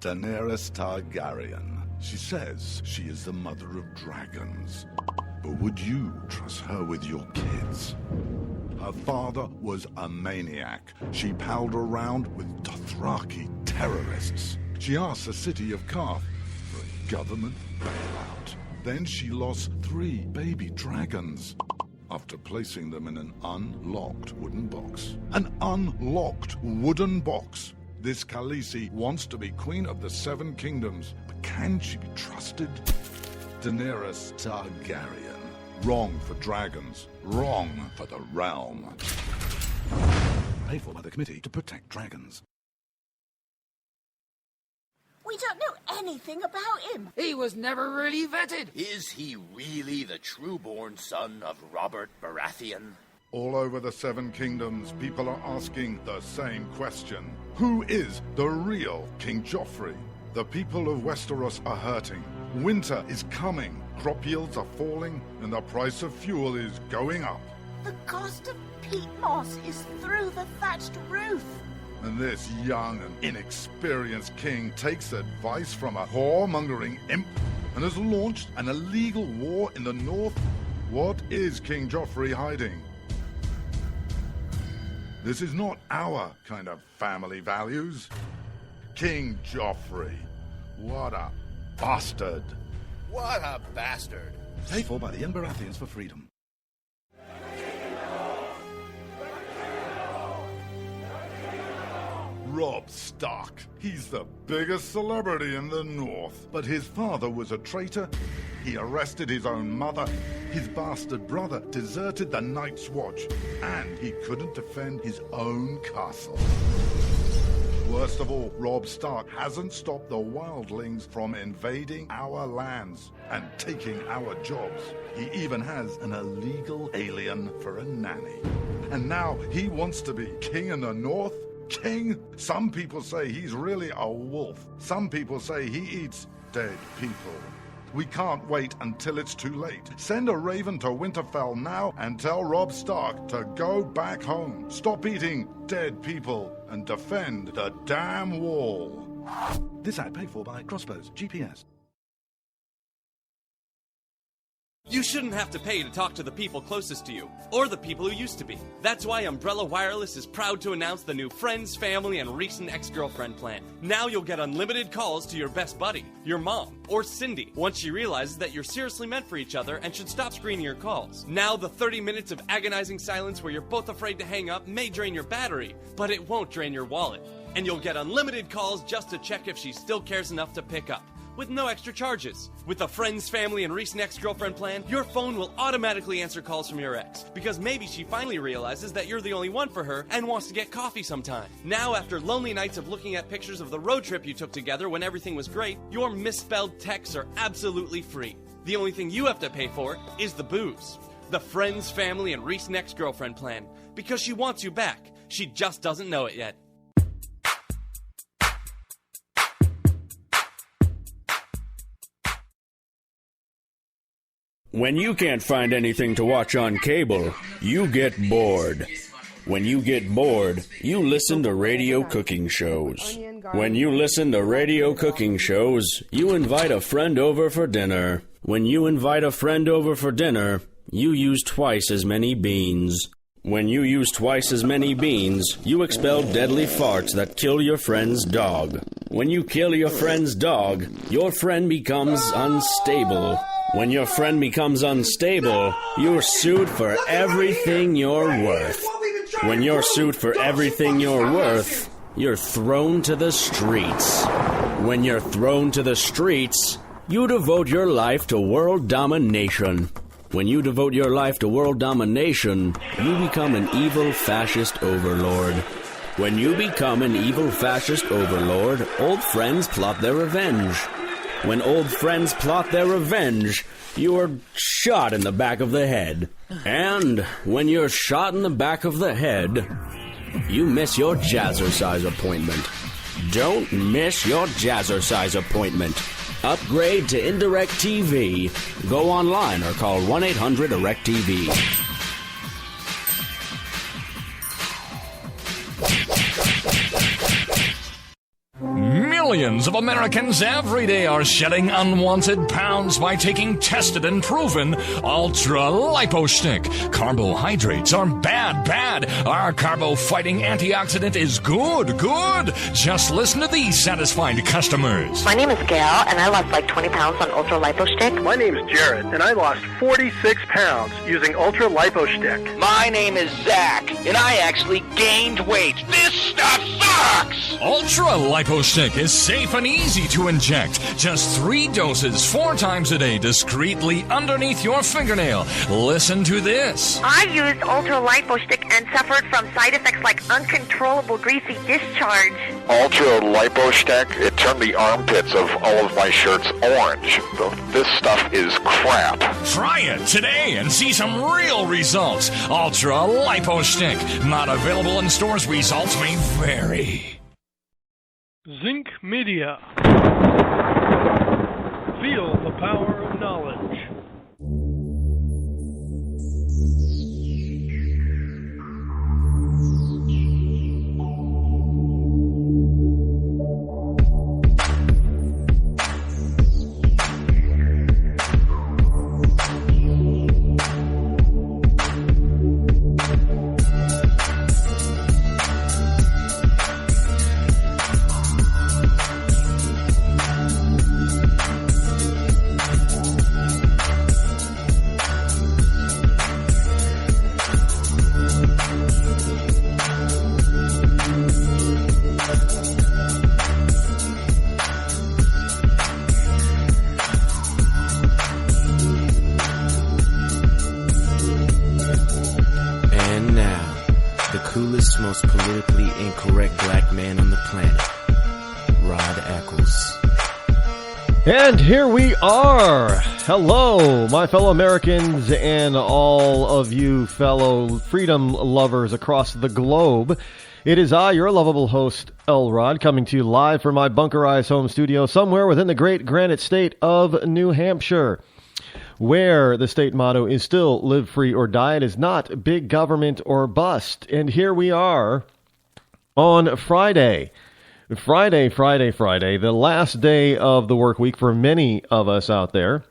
Daenerys Targaryen. She says she is the mother of dragons. But would you trust her with your kids? Her father was a maniac. She palled around with Dothraki terrorists. She asked the city of Karth for a government bailout. Then she lost 3 baby dragons after placing them in an unlocked wooden box. An unlocked wooden box. This Khaleesi wants to be queen of the 7 kingdoms, but can she be trusted? Daenerys Targaryen. Wrong for dragons. Wrong for the realm. Paid for by the Committee to Protect Dragons. We don't know anything about him. He was never really vetted. Is he really the true-born son of Robert Baratheon? All over the 7 kingdoms, people are asking the same question. Who is the real King Joffrey? The people of Westeros are hurting. Winter is coming. Crop yields are falling, and the price of fuel is going up. The cost of peat moss is through the thatched roof. And this young and inexperienced king takes advice from a whoremongering imp and has launched an illegal war in the north. What is King Joffrey hiding? This is not our kind of family values. King Joffrey. What a bastard. What a bastard. Paid for by the young Baratheons for freedom. Robb Stark. He's the biggest celebrity in the North. But his father was a traitor. He arrested his own mother. His bastard brother deserted the Night's Watch. And he couldn't defend his own castle. Worst of all, Robb Stark hasn't stopped the wildlings from invading our lands and taking our jobs. He even has an illegal alien for a nanny. And now he wants to be king in the north? King? Some people say he's really a wolf. Some people say he eats dead people. We can't wait until it's too late. Send a raven to Winterfell now and tell Robb Stark to go back home. Stop eating dead people and defend the damn wall. This ad paid for by Crossbows GPS. You shouldn't have to pay to talk to the people closest to you, or the people who used to be. That's why Umbrella Wireless is proud to announce the new Friends, Family, and Recent Ex-Girlfriend plan. Now you'll get unlimited calls to your best buddy, your mom, or Cindy, once she realizes that you're seriously meant for each other and should stop screening your calls. Now the 30 minutes of agonizing silence where you're both afraid to hang up may drain your battery, but it won't drain your wallet. And you'll get unlimited calls just to check if she still cares enough to pick up, with no extra charges. With the Friends, Family, and Recent Ex-Girlfriend plan, your phone will automatically answer calls from your ex, because maybe she finally realizes that you're the only one for her and wants to get coffee sometime. Now, after lonely nights of looking at pictures of the road trip you took together when everything was great, your misspelled texts are absolutely free. The only thing you have to pay for is the booze. The Friends, Family, and Recent Ex-Girlfriend plan, because she wants you back. She just doesn't know it yet. When you can't find anything to watch on cable, you get bored. When you get bored, you listen to radio cooking shows. When you listen to radio cooking shows, you invite a friend over for dinner. When you invite a friend over for dinner, you use twice as many beans. When you use twice as many beans, you expel deadly farts that kill your friend's dog. When you kill your friend's dog, your friend becomes unstable. When your friend becomes unstable, you're sued for everything you're worth. When you're sued for everything you're worth, you're thrown to the streets. When you're thrown to the streets, you devote your life to world domination. When you devote your life to world domination, you become an evil fascist overlord. When you become an evil fascist overlord, old friends plot their revenge. When old friends plot their revenge, you are shot in the back of the head. And when you're shot in the back of the head, you miss your jazzercise appointment. Don't miss your jazzercise appointment. Upgrade to Indirect TV. Go online or call 1-800-IRECT-TV. Millions of Americans every day are shedding unwanted pounds by taking tested and proven Ultra Lipo Stick. Carbohydrates are bad, bad. Our carbo-fighting antioxidant is good, good. Just listen to these satisfied customers. My name is Gail, and I lost like 20 pounds on Ultra Lipo Stick. My name is Jared, and I lost 46 pounds using Ultra Lipo Stick. My name is Zach, and I actually gained weight. This stuff sucks! Ultra Lipo Stick is safe and easy to inject. Just 3 doses 4 times a day discreetly underneath your fingernail. Listen to this. I used Ultra Lipo Stick and suffered from side effects like uncontrollable greasy discharge. Ultra Lipo Stick, it turned the armpits of all of my shirts orange. This stuff is crap. Try it today and see some real results. Ultra Lipo Stick. Not available in stores. Results may vary. Zinc Media. Feel the power of knowledge. Most politically incorrect black man on the planet, Rod Eccles. And here we are. Hello, my fellow Americans and all of you fellow freedom lovers across the globe. It is I, your lovable host, L. Rod, coming to you live from my bunkerized home studio somewhere within the great granite state of New Hampshire, where the state motto is still live free or die. It is not big government or bust. And here we are on Friday, the last day of the work week for many of us out there.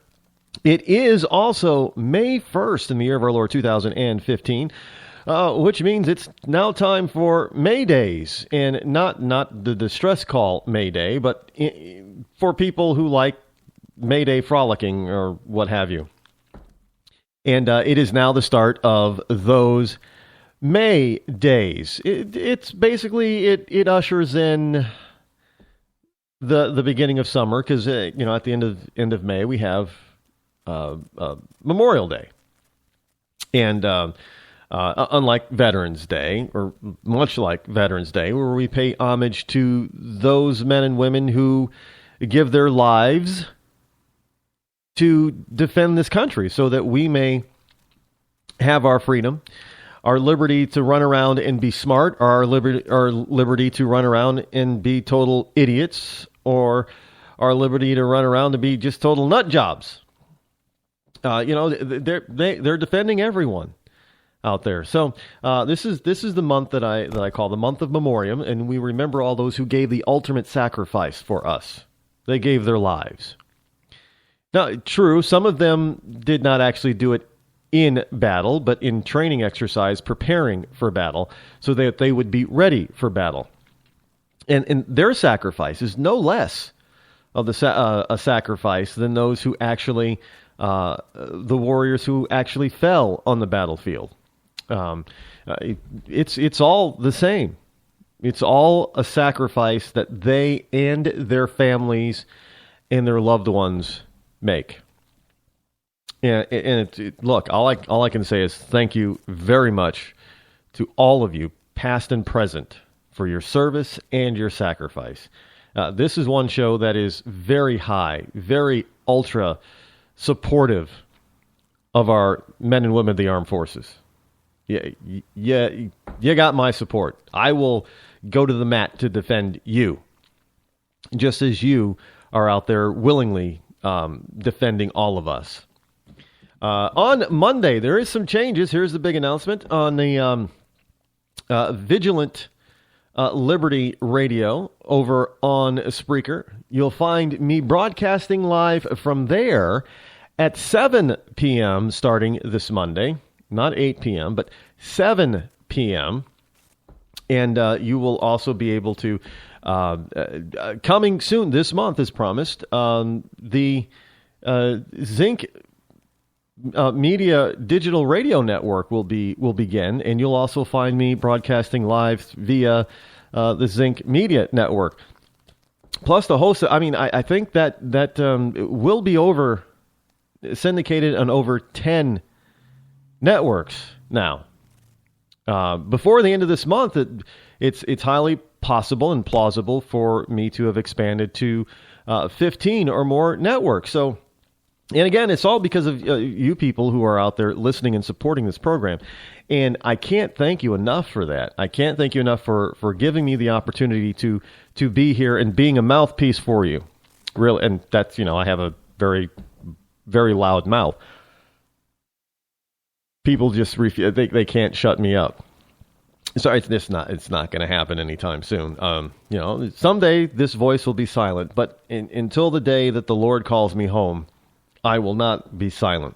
It is also May 1st in the year of our Lord 2015, which means it's now time for May Days, and not the distress call May Day, but for people who like May Day frolicking or what have you. And it is now the start of those May Days. It's basically, it ushers in the beginning of summer, because at the end of May we have Memorial Day. And unlike Veterans Day, or much like Veterans Day, where we pay homage to those men and women who give their lives to defend this country so that we may have our freedom, our liberty to run around and be smart, or our liberty to run around and be total idiots, or our liberty to run around and be just total nut jobs. They're defending everyone out there. So this is the month that I call the month of Memoriam, and we remember all those who gave the ultimate sacrifice for us. They gave their lives. Now, true, some of them did not actually do it in battle, but in training exercise, preparing for battle, so that they would be ready for battle. And their sacrifice is no less of a sacrifice than those who actually, the warriors who actually fell on the battlefield. It's all the same. It's all a sacrifice that they and their families and their loved ones make. And look, all I can say is thank you very much to all of you, past and present, for your service and your sacrifice. This is one show that is very high, very ultra supportive of our men and women of the armed forces. Yeah, you got my support. I will go to the mat to defend you, just as you are out there willingly defending all of us. On Monday, there is some changes. Here's the big announcement on the Vigilant Liberty Radio over on Spreaker. You'll find me broadcasting live from there at 7 p.m. starting this Monday. Not 8 p.m., but 7 p.m. And you will also be able to, coming soon this month as promised, the Zinc Media Digital Radio Network will begin, and you'll also find me broadcasting live via the Zinc Media Network. Plus the host, I think that will be syndicated on over 10 networks now. Before the end of this month, it's highly possible and plausible for me to have expanded to 15 or more networks. So, and again, it's all because of you people who are out there listening and supporting this program. And I can't thank you enough for that. I can't thank you enough for giving me the opportunity to be here and being a mouthpiece for you. Really, and that's, I have a very, very loud mouth. People just refuse. They can't shut me up. So it's not going to happen anytime soon. Someday this voice will be silent, but until the day that the Lord calls me home, I will not be silent.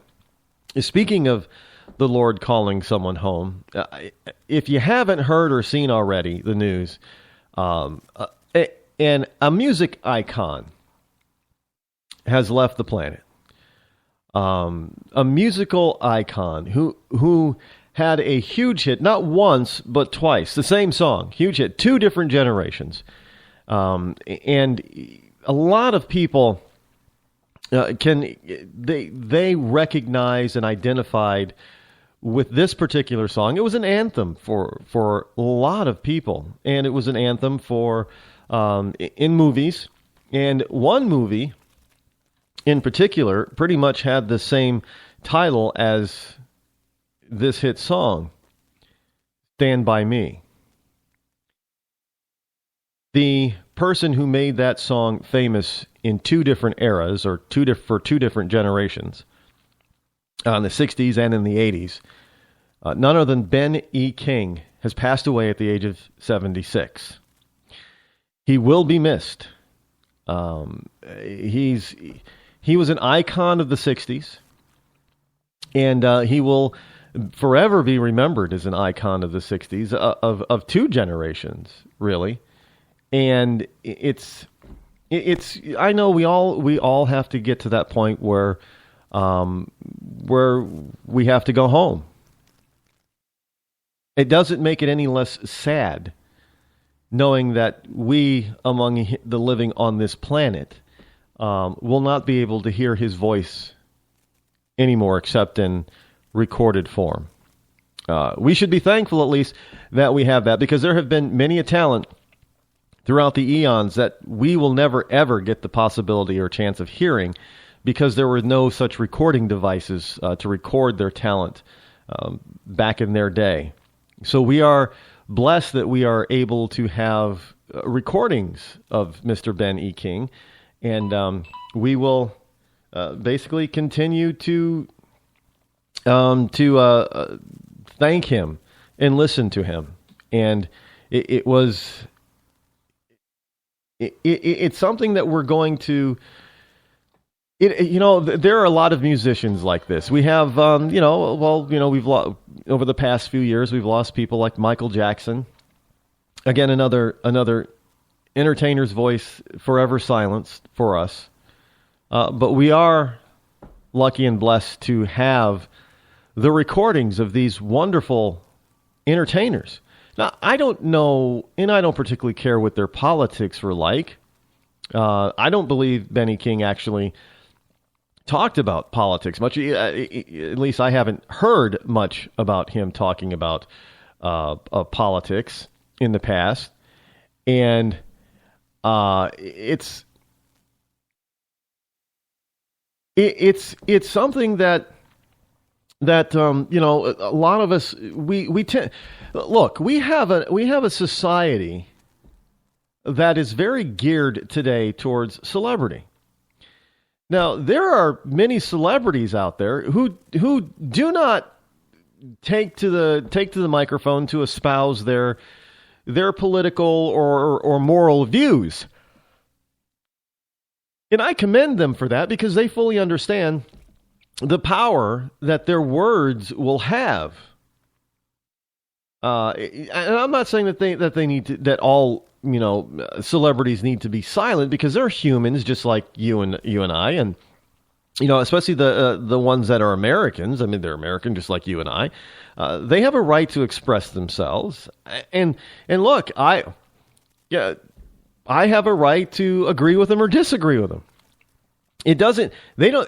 Speaking of the Lord calling someone home, if you haven't heard or seen already the news, and a music icon has left the planet. A musical icon who had a huge hit, not once, but twice. The same song, huge hit, 2 different generations. And a lot of people they recognize and identified with this particular song. It was an anthem for a lot of people, and it was an anthem for in movies. And one movie in particular pretty much had the same title as this hit song, Stand By Me. The person who made that song famous in 2 different eras, or for 2 different generations, in the 60s and in the 80s, none other than Ben E. King, has passed away at the age of 76. He will be missed. He was an icon of the 60s, and he will forever be remembered as an icon of the 60s, of 2 generations, really. And it's I know we all have to get to that point where we have to go home. It doesn't make it any less sad knowing that we, among the living on this planet, will not be able to hear his voice anymore except in recorded form. We should be thankful, at least, that we have that, because there have been many a talent throughout the eons that we will never, ever get the possibility or chance of hearing because there were no such recording devices to record their talent back in their day. So we are blessed that we are able to have recordings of Mr. Ben E. King, and we will basically continue to thank him and listen to him. And it's something that we're going to. There are a lot of musicians like this. We have, we've over the past few years, we've lost people like Michael Jackson. Again, another entertainer's voice forever silenced for us. But we are lucky and blessed to have the recordings of these wonderful entertainers. Now, I don't know, and I don't particularly care what their politics were like. I don't believe Benny King actually talked about politics much. At least I haven't heard much about him talking about politics in the past. And it's something that a lot of us we tend look. We have a society that is very geared today towards celebrity. Now, there are many celebrities out there who do not take to the microphone to espouse their their political or moral views. And I commend them for that because they fully understand the power that their words will have. And I'm not saying that they need to, that all celebrities need to be silent, because they're humans just like you and I, and especially the ones that are Americans. I mean, they're American just like you and I. They have a right to express themselves, and look, I have a right to agree with them or disagree with them.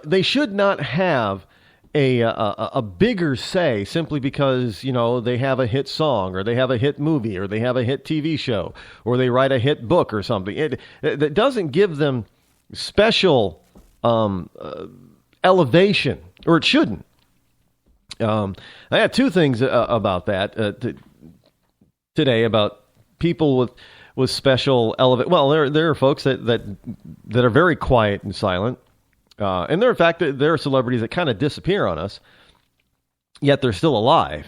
They should not have a bigger say simply because, they have a hit song or they have a hit movie or they have a hit TV show or they write a hit book or something. It doesn't give them special elevation, or it shouldn't. I have two things about that today, about people with special elevation. Well, there are folks that are very quiet and silent. And there are celebrities that kind of disappear on us, yet they're still alive.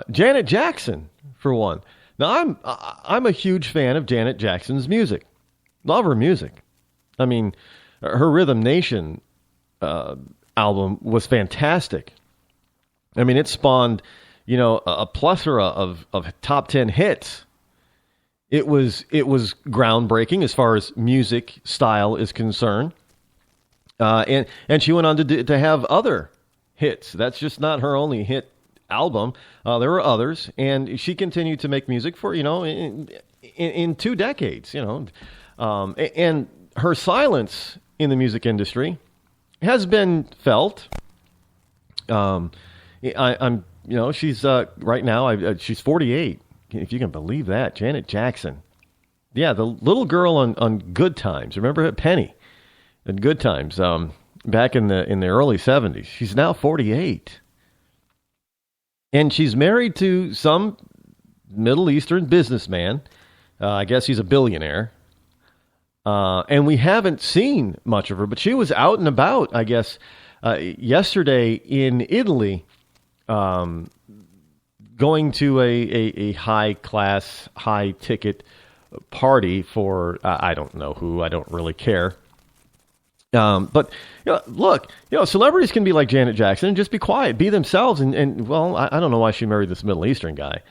Janet Jackson, for one. Now, I'm a huge fan of Janet Jackson's music. Love her music. I mean, her Rhythm Nation album was fantastic. I mean, it spawned, a plethora of top 10 hits. It was groundbreaking as far as music style is concerned. And she went on to have other hits. That's just not her only hit album. There were others, and she continued to make music for in 2 decades. And her silence in the music industry has been felt. She's right now. She's 48. If you can believe that, Janet Jackson. Yeah, the little girl on Good Times. Remember Penny? In Good Times, back in the early 70s. She's now 48. And she's married to some Middle Eastern businessman. I guess he's a billionaire. And we haven't seen much of her, but she was out and about, I guess, yesterday in Italy, going to a high-class, high-ticket party for, I don't know who, I don't really care. But look, celebrities can be like Janet Jackson and just be quiet, be themselves. And well, I don't know why she married this Middle Eastern guy.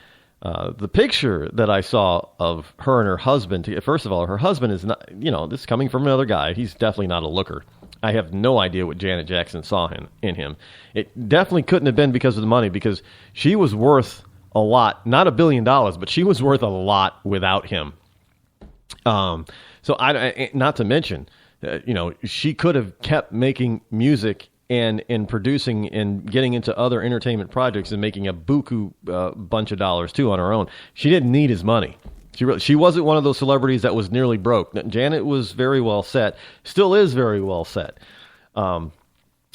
The picture that I saw of her and her husband, first of all, her husband is not, this is coming from another guy. He's definitely not a looker. I have no idea what Janet Jackson saw in him. It definitely couldn't have been because of the money, because she was worth a lot, not $1 billion, but she was worth a lot without him. So not to mention, she could have kept making music and producing and getting into other entertainment projects and making a buku bunch of dollars too on her own. She didn't need his money. She wasn't one of those celebrities that was nearly broke. Janet was very well set, still is very well set. But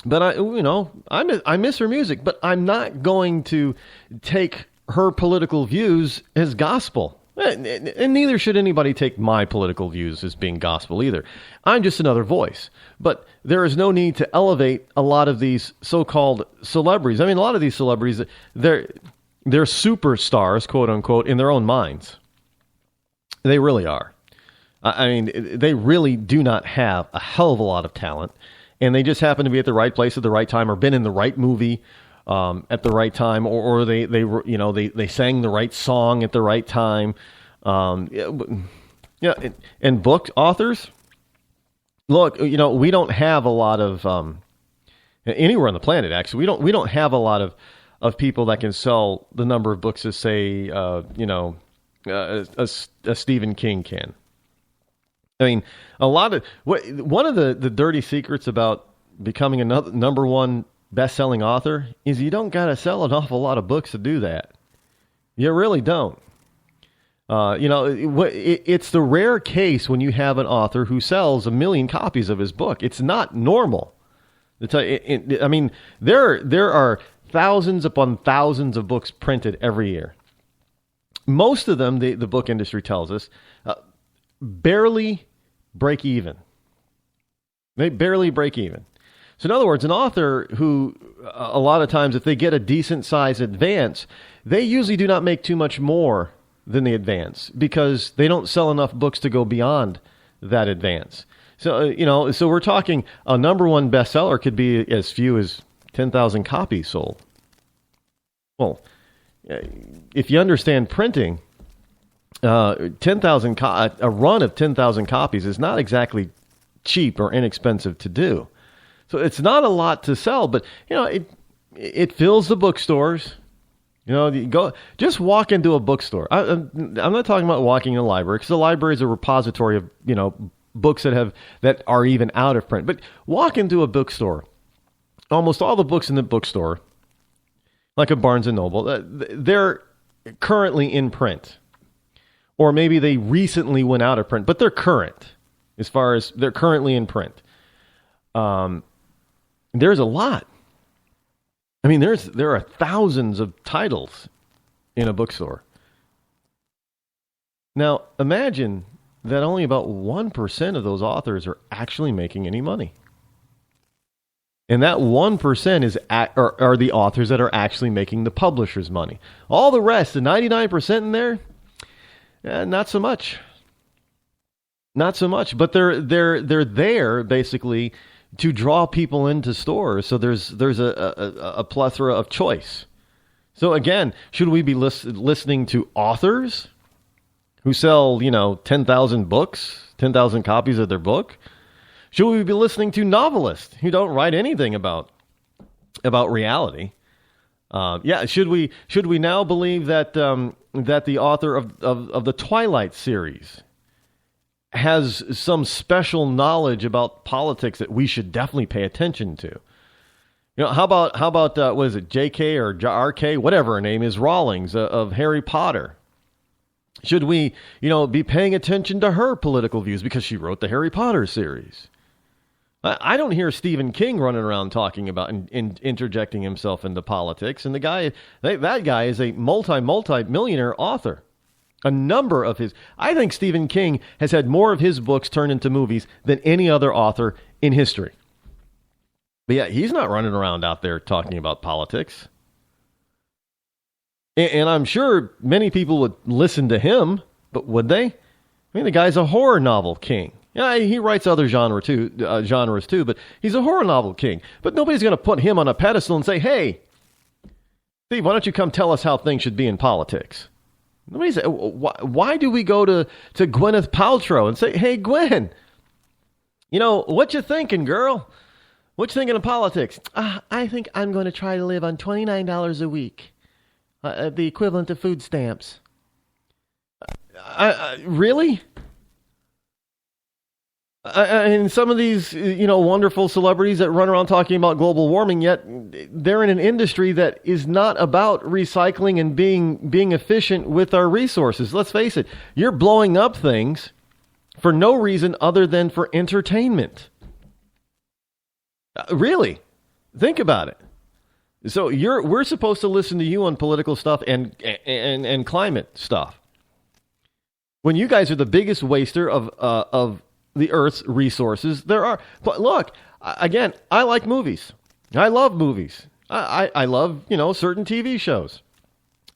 I miss her music, but I'm not going to take her political views as gospel. And neither should anybody take my political views as being gospel either. I'm just another voice. But there is no need to elevate a lot of these so-called celebrities. I mean, a lot of these celebrities, they're superstars, quote unquote, in their own minds. They really are. I mean, they really do not have a hell of a lot of talent, and they just happen to be at the right place at the right time, or been in the right movie at the right time, or they sang the right song at the right time. And book authors, look, we don't have a lot of anywhere on the planet. Actually, we don't have a lot of people that can sell the number of books as say a Stephen King can. I mean, one of the dirty secrets about becoming another number one best-selling author is you don't got to sell an awful lot of books to do that. You really don't. It's the rare case when you have an author who sells 1 million copies of his book. It's not normal. I mean, there are thousands upon thousands of books printed every year. Most of them, the book industry tells us, barely break even. They barely break even. So in other words, an author who, a lot of times, if they get a decent size advance, they usually do not make too much more than the advance because they don't sell enough books to go beyond that advance. So, so we're talking a number one bestseller could be as few as 10,000 copies sold. Well, if you understand printing, a run of 10,000 copies is not exactly cheap or inexpensive to do. So it's not a lot to sell, but it fills the bookstores. Just walk into a bookstore. I'm not talking about walking in a library because the library is a repository of books that are even out of print. But walk into a bookstore. Almost all the books in the bookstore, like a Barnes and Noble, they're currently in print. Or maybe they recently went out of print, but they're current as far as they're currently in print. There's a lot. I mean, there are thousands of titles in a bookstore. Now, imagine that only about 1% of those authors are actually making any money. And that 1% are the authors that are actually making the publisher's money. All the rest, the 99% in there, not so much. Not so much. But they're there basically to draw people into stores. So there's a plethora of choice. So again, should we be listening to authors who sell 10,000 books, 10,000 copies of their book? Should we be listening to novelists who don't write anything about reality? Should we now believe that the author of the Twilight series has some special knowledge about politics that we should definitely pay attention to? How about what is it, J.K. or R.K., whatever her name is, Rawlings of Harry Potter? Should we, be paying attention to her political views because she wrote the Harry Potter series? I don't hear Stephen King running around talking about and interjecting himself into politics. And that guy is a multi-millionaire author. A number of I think Stephen King has had more of his books turned into movies than any other author in history. But yeah, he's not running around out there talking about politics. And I'm sure many people would listen to him, but would they? I mean, the guy's a horror novel king. Yeah, he writes other genres too, but he's a horror novel king. But nobody's going to put him on a pedestal and say, "Hey, Steve, why don't you come tell us how things should be in politics?" Nobody's. Why do we go to Gwyneth Paltrow and say, "Hey, Gwen, what you thinking, girl? What you thinking of politics?" I think I'm going to try to live on $29 a week, the equivalent of food stamps. Really? And some of these, wonderful celebrities that run around talking about global warming, yet they're in an industry that is not about recycling and being efficient with our resources. Let's face it, you're blowing up things for no reason other than for entertainment. Really, think about it. So we're supposed to listen to you on political stuff and climate stuff, when you guys are the biggest waster of the Earth's resources there are. But look, again, I like movies. I love movies. I love, certain TV shows.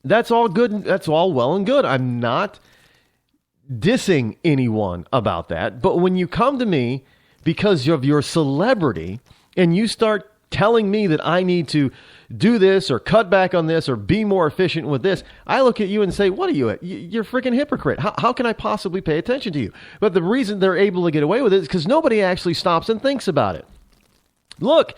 That's all good. That's all well and good. I'm not dissing anyone about that. But when you come to me because of your celebrity and you start telling me that I need to do this or cut back on this or be more efficient with this, I look at you and say, what are you? You're a freaking hypocrite. How can I possibly pay attention to you? But the reason they're able to get away with it is because nobody actually stops and thinks about it. Look,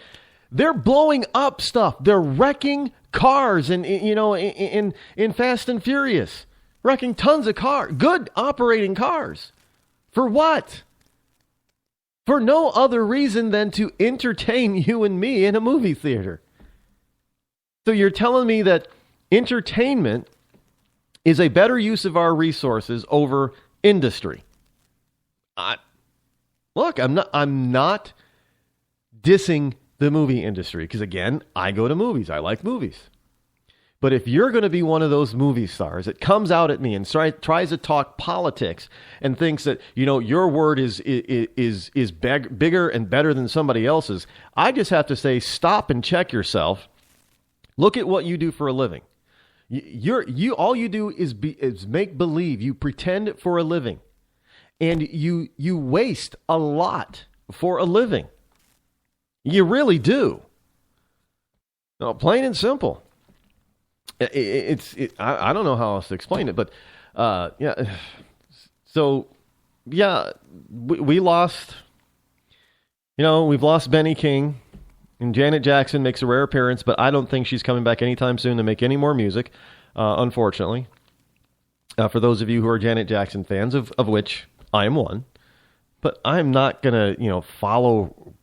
they're blowing up stuff. They're wrecking cars in Fast and Furious. Wrecking tons of cars. Good operating cars. For what? For no other reason than to entertain you and me in a movie theater. So you're telling me that entertainment is a better use of our resources over industry. Look, I'm not dissing the movie industry because, again, I go to movies. I like movies. But if you're going to be one of those movie stars that comes out at me and tries to talk politics and thinks that, your word is bigger and better than somebody else's, I just have to say, stop and check yourself. Look at what you do for a living. All you do is make believe. You pretend for a living, and you waste a lot for a living. You really do. No, plain and simple. I don't know how else to explain it, but yeah. So yeah, we lost. We've lost Benny King. And Janet Jackson makes a rare appearance, but I don't think she's coming back anytime soon to make any more music, unfortunately. For those of you who are Janet Jackson fans, of which I am one. But I'm not going to, follow.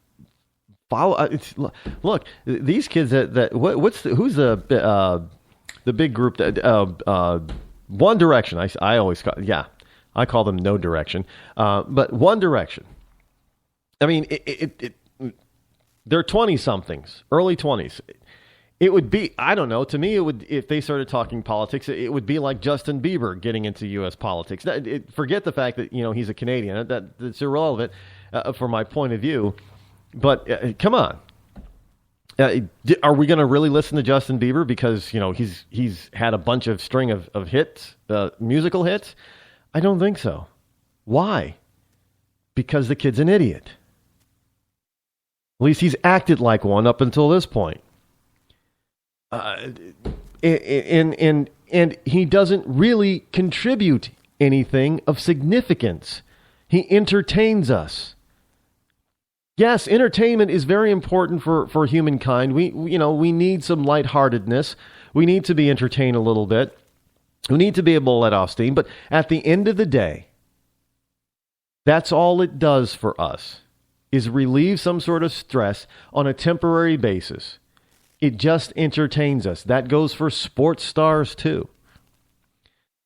Look, these kids who's the big group that, One Direction. I always I call them No Direction. But One Direction. I mean, they're 20-somethings, early 20s. It would be, I don't know, to me, it would, if they started talking politics, it would be like Justin Bieber getting into U.S. politics. Forget the fact that, he's a Canadian. That's irrelevant from my point of view. But come on. Are we going to really listen to Justin Bieber because, he's had a bunch of string of hits, musical hits? I don't think so. Why? Because the kid's an idiot. At least he's acted like one up until this point. And he doesn't really contribute anything of significance. He entertains us. Yes, entertainment is very important for humankind. We need some lightheartedness. We need to be entertained a little bit. We need to be able to let off steam. But at the end of the day, that's all it does for us. Is relieve some sort of stress on a temporary basis. It just entertains us. That goes for sports stars too.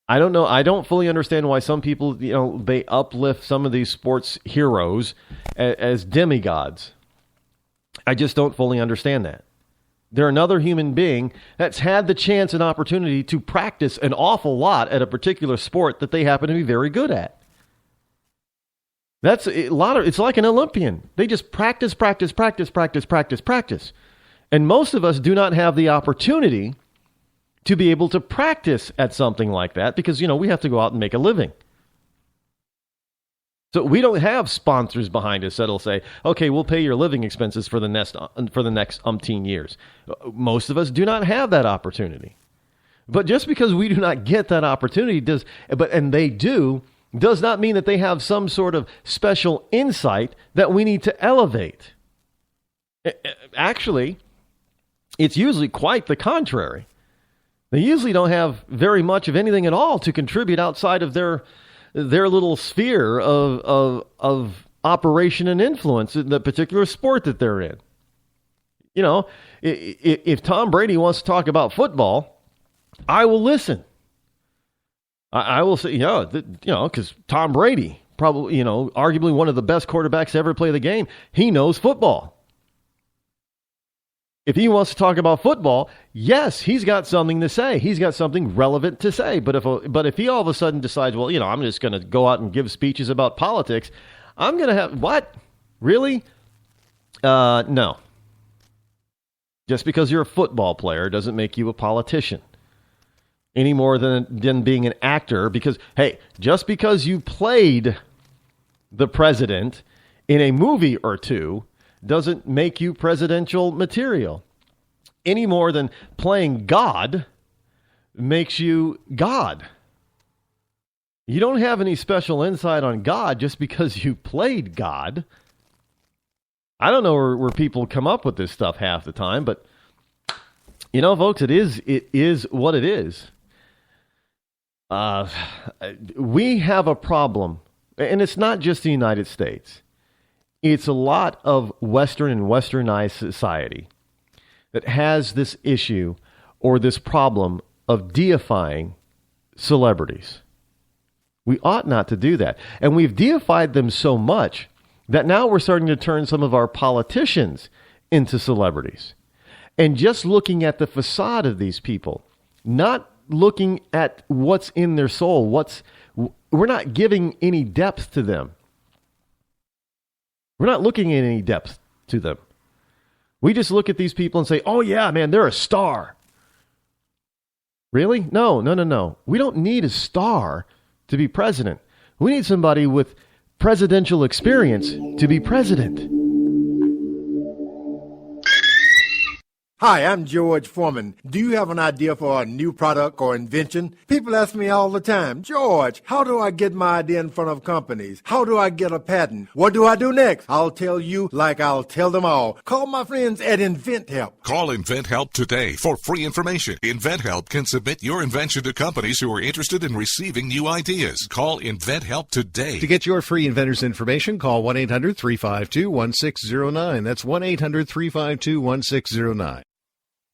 I don't know. I don't fully understand why some people, they uplift some of these sports heroes as demigods. I just don't fully understand that. They're another human being that's had the chance and opportunity to practice an awful lot at a particular sport that they happen to be very good at. That's a lot of. It's like an Olympian. They just practice. And most of us do not have the opportunity to be able to practice at something like that because, we have to go out and make a living. So we don't have sponsors behind us that'll say, okay, we'll pay your living expenses for the next umpteen years. Most of us do not have that opportunity. But just because we do not get that opportunity and they do, does not mean that they have some sort of special insight that we need to elevate. Actually, it's usually quite the contrary. They usually don't have very much of anything at all to contribute outside of their little sphere of operation and influence in the particular sport that they're in. If Tom Brady wants to talk about football, I will listen. I will say, because Tom Brady, probably, arguably one of the best quarterbacks to ever play the game, he knows football. If he wants to talk about football, yes, he's got something to say. He's got something relevant to say. But if he all of a sudden decides, well, I'm just going to go out and give speeches about politics, I'm going to have, what? Really? No. Just because you're a football player doesn't make you a politician. Any more than being an actor, because, hey, just because you played the president in a movie or two doesn't make you presidential material. Any more than playing God makes you God. You don't have any special insight on God just because you played God. I don't know where people come up with this stuff half the time, but, folks, it is what it is. We have a problem, and it's not just the United States. It's a lot of Western and westernized society that has this issue or this problem of deifying celebrities. We ought not to do that. And we've deified them so much that now we're starting to turn some of our politicians into celebrities. And just looking at the facade of these people, not looking at what's in their soul, we're not giving any depth to them. We're not looking at any depth to them. We just look at these people and say, oh yeah, man, they're a star. Really? No. We don't need a star to be president. We need somebody with presidential experience to be president. Hi, I'm George Foreman. Do you have an idea for a new product or invention? People ask me all the time, George, how do I get my idea in front of companies? How do I get a patent? What do I do next? I'll tell you like I'll tell them all. Call my friends at InventHelp. Call InventHelp today for free information. InventHelp can submit your invention to companies who are interested in receiving new ideas. Call InventHelp today. To get your free inventor's information, call 1-800-352-1609. That's 1-800-352-1609.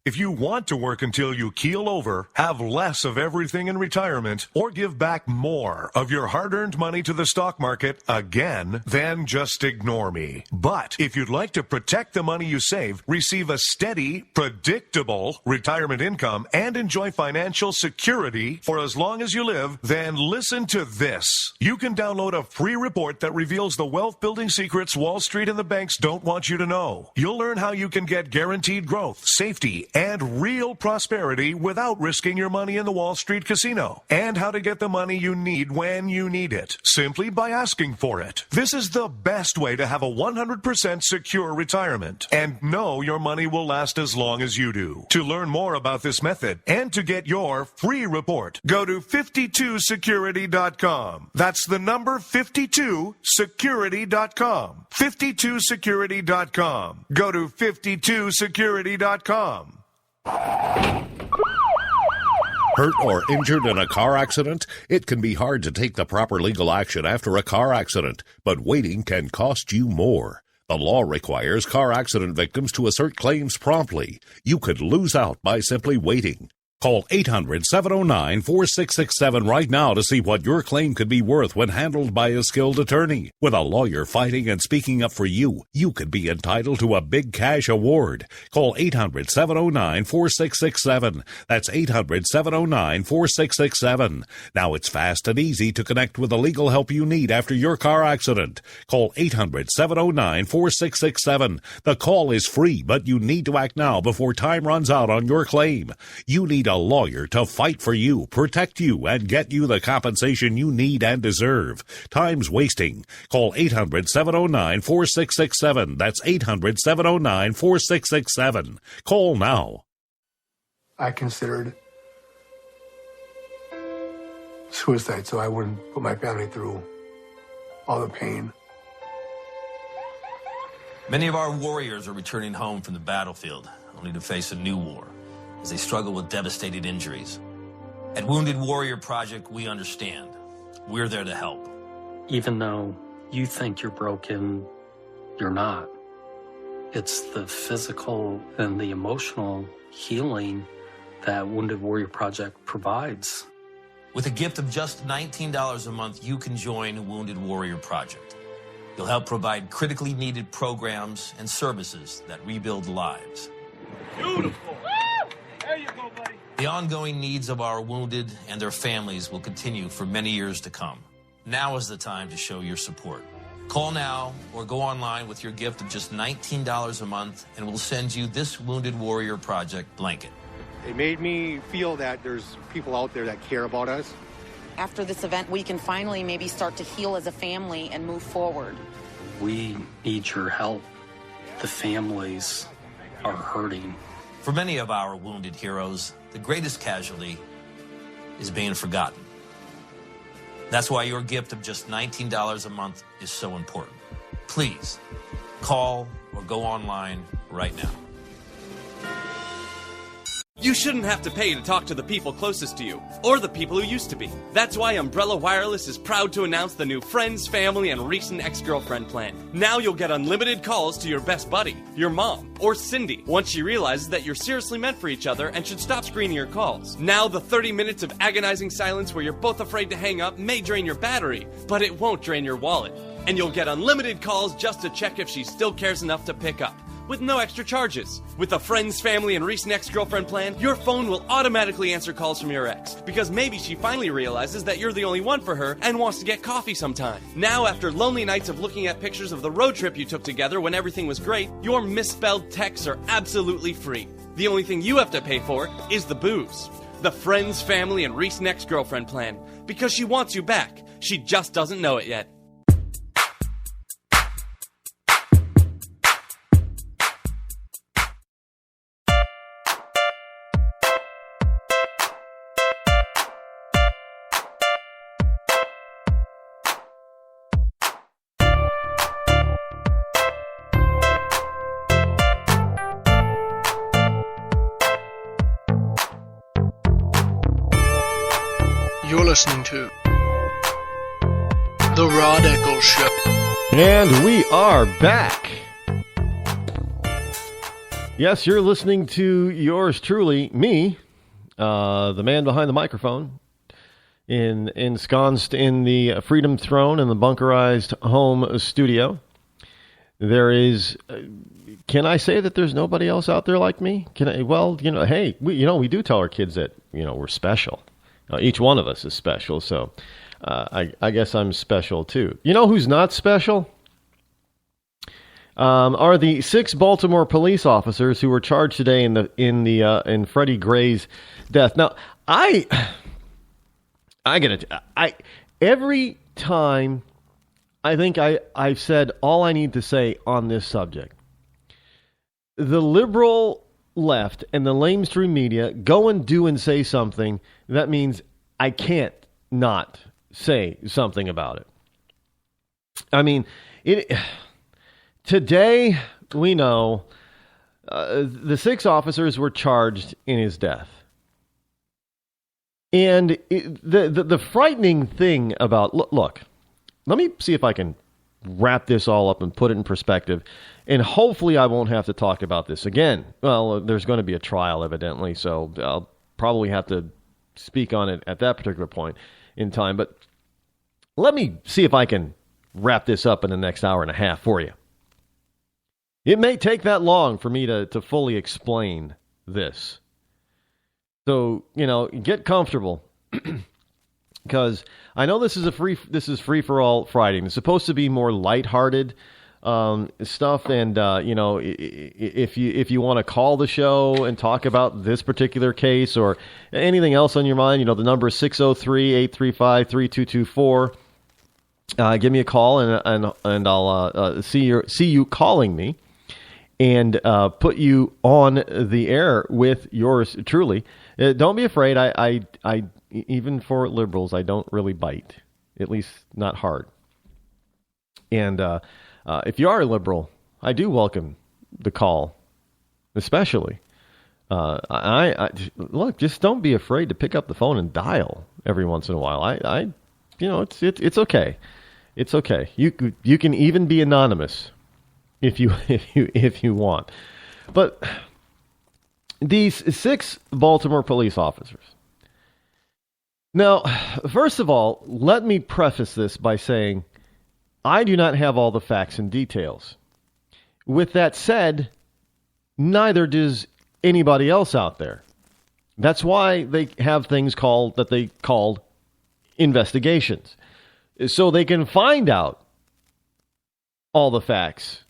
If you want to work until you keel over, have less of everything in retirement, or give back more of your hard-earned money to the stock market again, then just ignore me. But if you'd like to protect the money you save, receive a steady, predictable retirement income, and enjoy financial security for as long as you live, then listen to this. You can download a free report that reveals the wealth-building secrets Wall Street and the banks don't want you to know. You'll learn how you can get guaranteed growth, safety, and real prosperity without risking your money in the Wall Street casino, and how to get the money you need when you need it, simply by asking for it. This is the best way to have a 100% secure retirement, and know your money will last as long as you do. To learn more about this method, and to get your free report, go to 52security.com. That's the number 52security.com. 52security.com. Go to 52security.com. Hurt or injured in a car accident? It can be hard to take the proper legal action after a car accident, but waiting can cost you more. The law requires car accident victims to assert claims promptly. You could lose out by simply waiting. Call 800-709-4667 right now to see what your claim could be worth when handled by a skilled attorney. With a lawyer fighting and speaking up for you, you could be entitled to a big cash award. Call 800-709-4667. That's 800-709-4667. Now it's fast and easy to connect with the legal help you need after your car accident. Call 800-709-4667. The call is free, but you need to act now before time runs out on your claim. You need a lawyer to fight for you, protect you, and get you the compensation you need and deserve. Time's wasting. Call 800-709-4667. That's 800-709-4667. Call now. I considered suicide so I wouldn't put my family through all the pain. Many of our warriors are returning home from the battlefield, only to face a new war as they struggle with devastating injuries. At Wounded Warrior Project, we understand. We're there to help. Even though you think you're broken, you're not. It's the physical and the emotional healing that Wounded Warrior Project provides. With a gift of just $19 a month, you can join Wounded Warrior Project. You'll help provide critically needed programs and services that rebuild lives. Beautiful. There you go, buddy. The ongoing needs of our wounded and their families will continue for many years to come. Now is the time to show your support. Call now or go online with your gift of just $19 a month, and we'll send you this Wounded Warrior Project blanket. It made me feel that there's people out there that care about us. After this event, we can finally maybe start to heal as a family and move forward. We need your help. The families are hurting. For many of our wounded heroes, the greatest casualty is being forgotten. That's why your gift of just $19 a month is so important. Please, call or go online right now. You shouldn't have to pay to talk to the people closest to you, or the people who used to be. That's why Umbrella Wireless is proud to announce the new Friends, Family, and Recent Ex-Girlfriend plan. Now you'll get unlimited calls to your best buddy, your mom, or Cindy, once she realizes that you're seriously meant for each other and should stop screening your calls. Now the 30 minutes of agonizing silence where you're both afraid to hang up may drain your battery, but it won't drain your wallet. And you'll get unlimited calls just to check if she still cares enough to pick up, with no extra charges. With the Friends, Family, and Recent Ex-Girlfriend plan, your phone will automatically answer calls from your ex, because maybe she finally realizes that you're the only one for her and wants to get coffee sometime. Now, after lonely nights of looking at pictures of the road trip you took together when everything was great, your misspelled texts are absolutely free. The only thing you have to pay for is the booze. The friends, family, and recent ex-girlfriend plan. Because she wants you back. She just doesn't know it yet. You're listening to The Rod Eccles Show. And we are back. Yes, you're listening to yours truly, me, the man behind the microphone, ensconced in the Freedom Throne in the bunkerized home studio. There is... can I say that there's nobody else out there like me? Can I? Well, hey, we do tell our kids that, we're special. Each one of us is special, so I guess I'm special too. You know who's not special? Are the 6 Baltimore police officers who were charged today in Freddie Gray's death. Now, every time I think I've said all I need to say on this subject, the liberal left and the lamestream media go and do and say something, that means I can't not say something about it. I mean, today we know the 6 officers were charged in his death. And the frightening thing about, look, let me see if I can wrap this all up and put it in perspective. And hopefully I won't have to talk about this again. Well, there's going to be a trial, evidently, so I'll probably have to speak on it at that particular point in time. But let me see if I can wrap this up in the next hour and a half for you. It may take that long for me to fully explain this. So, get comfortable. Because I know this is free for all Friday. It's supposed to be more lighthearted stuff, and if you want to call the show and talk about this particular case or anything else on your mind, the number is 603-835-3224. Give me a call and I'll see you calling me and put you on the air with yours truly. Don't be afraid. I even for liberals, I don't really bite, at least not hard. And if you are a liberal, I do welcome the call, especially. Look, just don't be afraid to pick up the phone and dial every once in a while. It's okay. It's okay. You can even be anonymous if you want. But these 6 Baltimore police officers. Now, first of all, let me preface this by saying I do not have all the facts and details. With that said, neither does anybody else out there. That's why they have things called investigations. So they can find out all the facts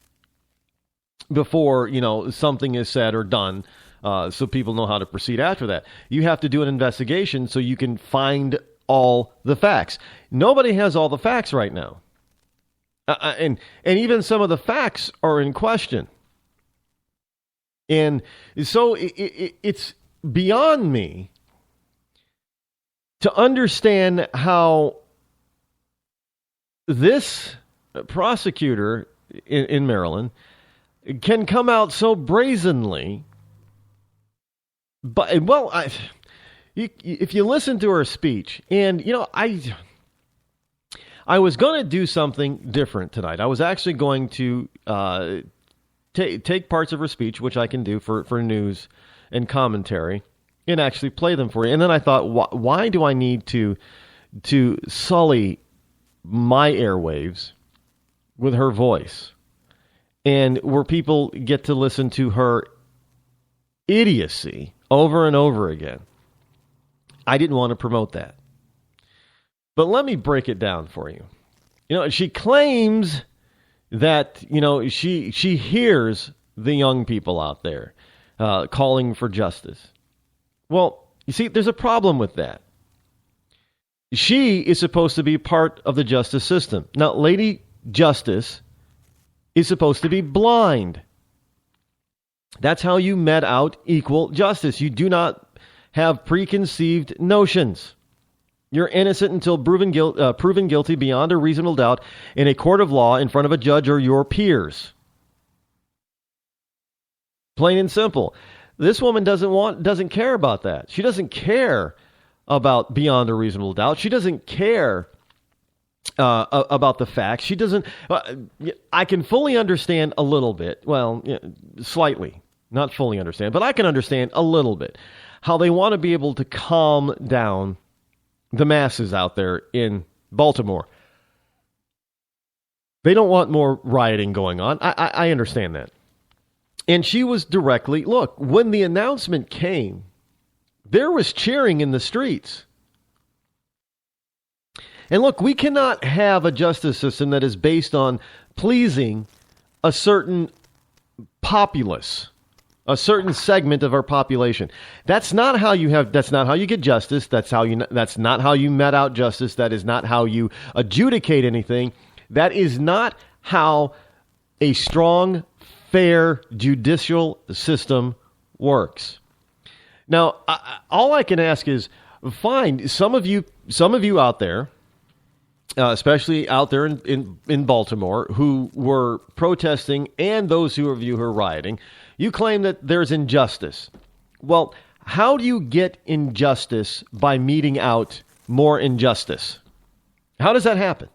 before, something is said or done, so people know how to proceed after that. You have to do an investigation so you can find all the facts. Nobody has all the facts right now. And even some of the facts are in question. And so it's beyond me to understand how this prosecutor in Maryland can come out so brazenly. But, if you listen to her speech, and, I was going to do something different tonight. I was actually going to take parts of her speech, which I can do for news and commentary, and actually play them for you. And then I thought, why do I need to sully my airwaves with her voice, and where people get to listen to her idiocy over and over again? I didn't want to promote that. But let me break it down for you. She claims that, she hears the young people out there calling for justice. Well, You see, there's a problem with that. She is supposed to be part of the justice system. Now, Lady Justice is supposed to be blind. That's how you met out equal justice. You do not have preconceived notions. You're innocent until proven guilty beyond a reasonable doubt in a court of law in front of a judge or your peers. Plain and simple. This woman doesn't care about that. She doesn't care about beyond a reasonable doubt. She doesn't care about the facts. She doesn't. I can fully understand a little bit. Well, slightly. Not fully understand, but I can understand a little bit how they want to be able to calm down the masses out there in Baltimore. They don't want more rioting going on. I understand that. And she was directly, look, when the announcement came, there was cheering in the streets. And look, we cannot have a justice system that is based on pleasing a certain populace, a certain segment of our population. That's not how you get justice. That's not how you met out justice. That is not how you adjudicate anything. That is not how a strong, fair judicial system works. Now, all I can ask is, fine, some of you out there, especially out there in Baltimore, who were protesting, and those of you who are rioting, you claim that there's injustice. Well, how do you get injustice by meting out more injustice? How does that happen?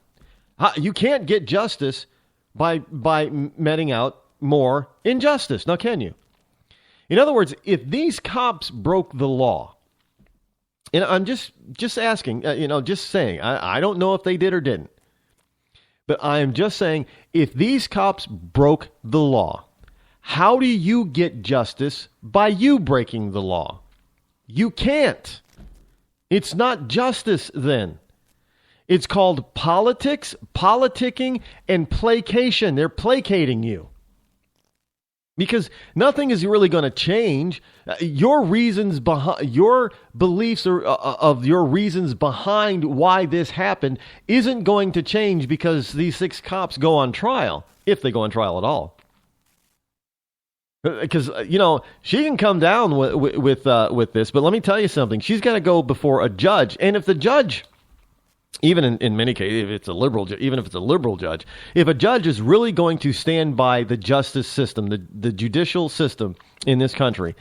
You can't get justice by meting out more injustice. Now, can you? In other words, if these cops broke the law, and I'm just asking, just saying, I don't know if they did or didn't, but I am just saying, if these cops broke the law, how do you get justice by you breaking the law? You can't. It's not justice then. It's called politics, politicking, and placation. They're placating you. Because nothing is really going to change. Your reasons behind your beliefs of your reasons behind why this happened isn't going to change because these 6 cops go on trial, if they go on trial at all. Because she can come down with this, but let me tell you something. She's got to go before a judge, and if the judge, even in many cases, if it's a liberal judge, if a judge is really going to stand by the justice system, the judicial system in this country,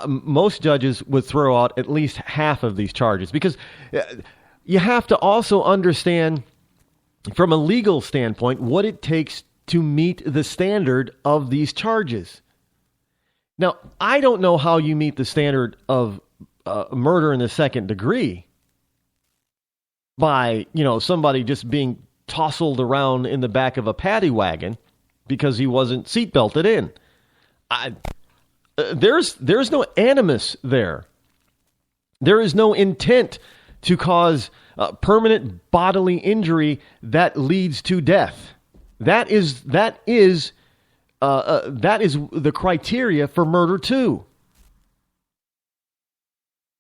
most judges would throw out at least half of these charges, because you have to also understand from a legal standpoint what it takes to meet the standard of these charges. Now, I don't know how you meet the standard of murder in the second degree by, somebody just being tousled around in the back of a paddy wagon because he wasn't seatbelted in. There's no animus there. There is no intent to cause permanent bodily injury that leads to death. That is the criteria for murder 2.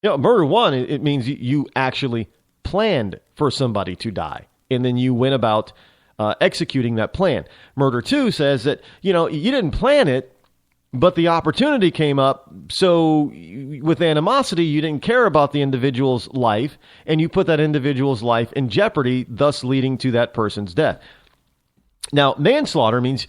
Murder 1, it means you actually planned for somebody to die, and then you went about executing that plan. Murder 2 says that, you didn't plan it, but the opportunity came up, so with animosity, you didn't care about the individual's life, and you put that individual's life in jeopardy, thus leading to that person's death. Now, manslaughter means,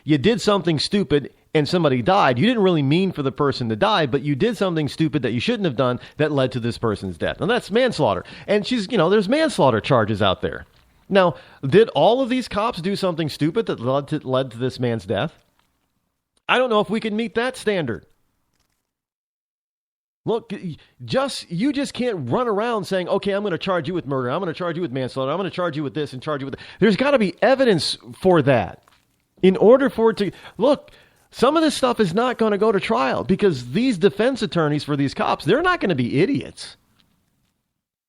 you did something stupid and somebody died. You didn't really mean for the person to die, but you did something stupid that you shouldn't have done that led to this person's death. And that's manslaughter. And there's manslaughter charges out there. Now, did all of these cops do something stupid that led to this man's death? I don't know if we can meet that standard. Look, you just can't run around saying, okay, I'm going to charge you with murder. I'm going to charge you with manslaughter. I'm going to charge you with this and charge you with that. There's got to be evidence for that. In order for it to... Look, some of this stuff is not going to go to trial because these defense attorneys for these cops, they're not going to be idiots.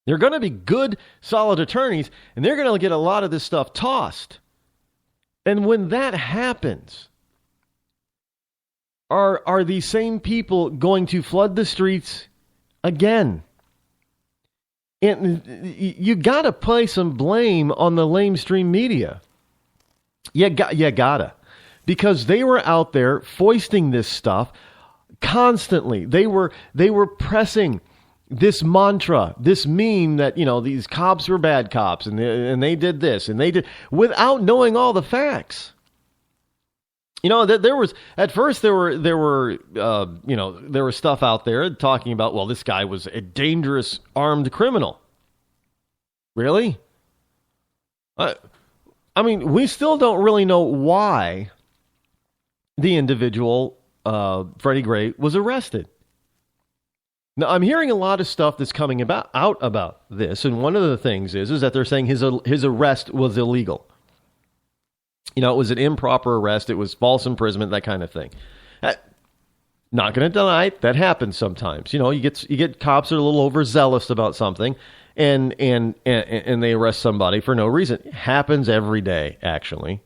They're going to be good, solid attorneys, and they're going to get a lot of this stuff tossed. And when that happens... Are these same people going to flood the streets Again. And you got to play some blame on the lamestream media. You gotta. Because they were out there foisting this stuff constantly. They were pressing this mantra, this meme that, these cops were bad cops and they did this and they did, without knowing all the facts. There was, at first there was stuff out there talking about, well, this guy was a dangerous armed criminal. Really? We still don't really know why the individual, Freddie Gray, was arrested. Now, I'm hearing a lot of stuff that's coming out about this, and one of the things is that they're saying his arrest was illegal. It was an improper arrest. It was false imprisonment, that kind of thing. Not going to deny it. That happens sometimes. You get cops that are a little overzealous about something, and they arrest somebody for no reason. It happens every day, actually.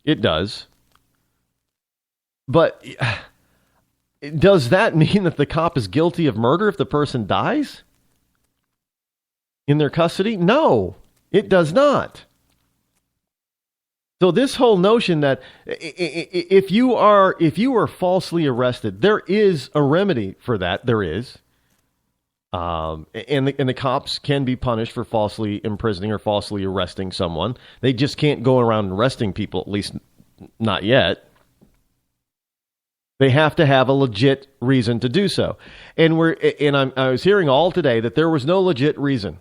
It does. But does that mean that the cop is guilty of murder if the person dies in their custody? No, it does not. So this whole notion that if you are falsely arrested, there is a remedy for that. There is, and the cops can be punished for falsely imprisoning or falsely arresting someone. They just can't go around arresting people, at least not yet. They have to have a legit reason to do so, and I was hearing all today that there was no legit reason.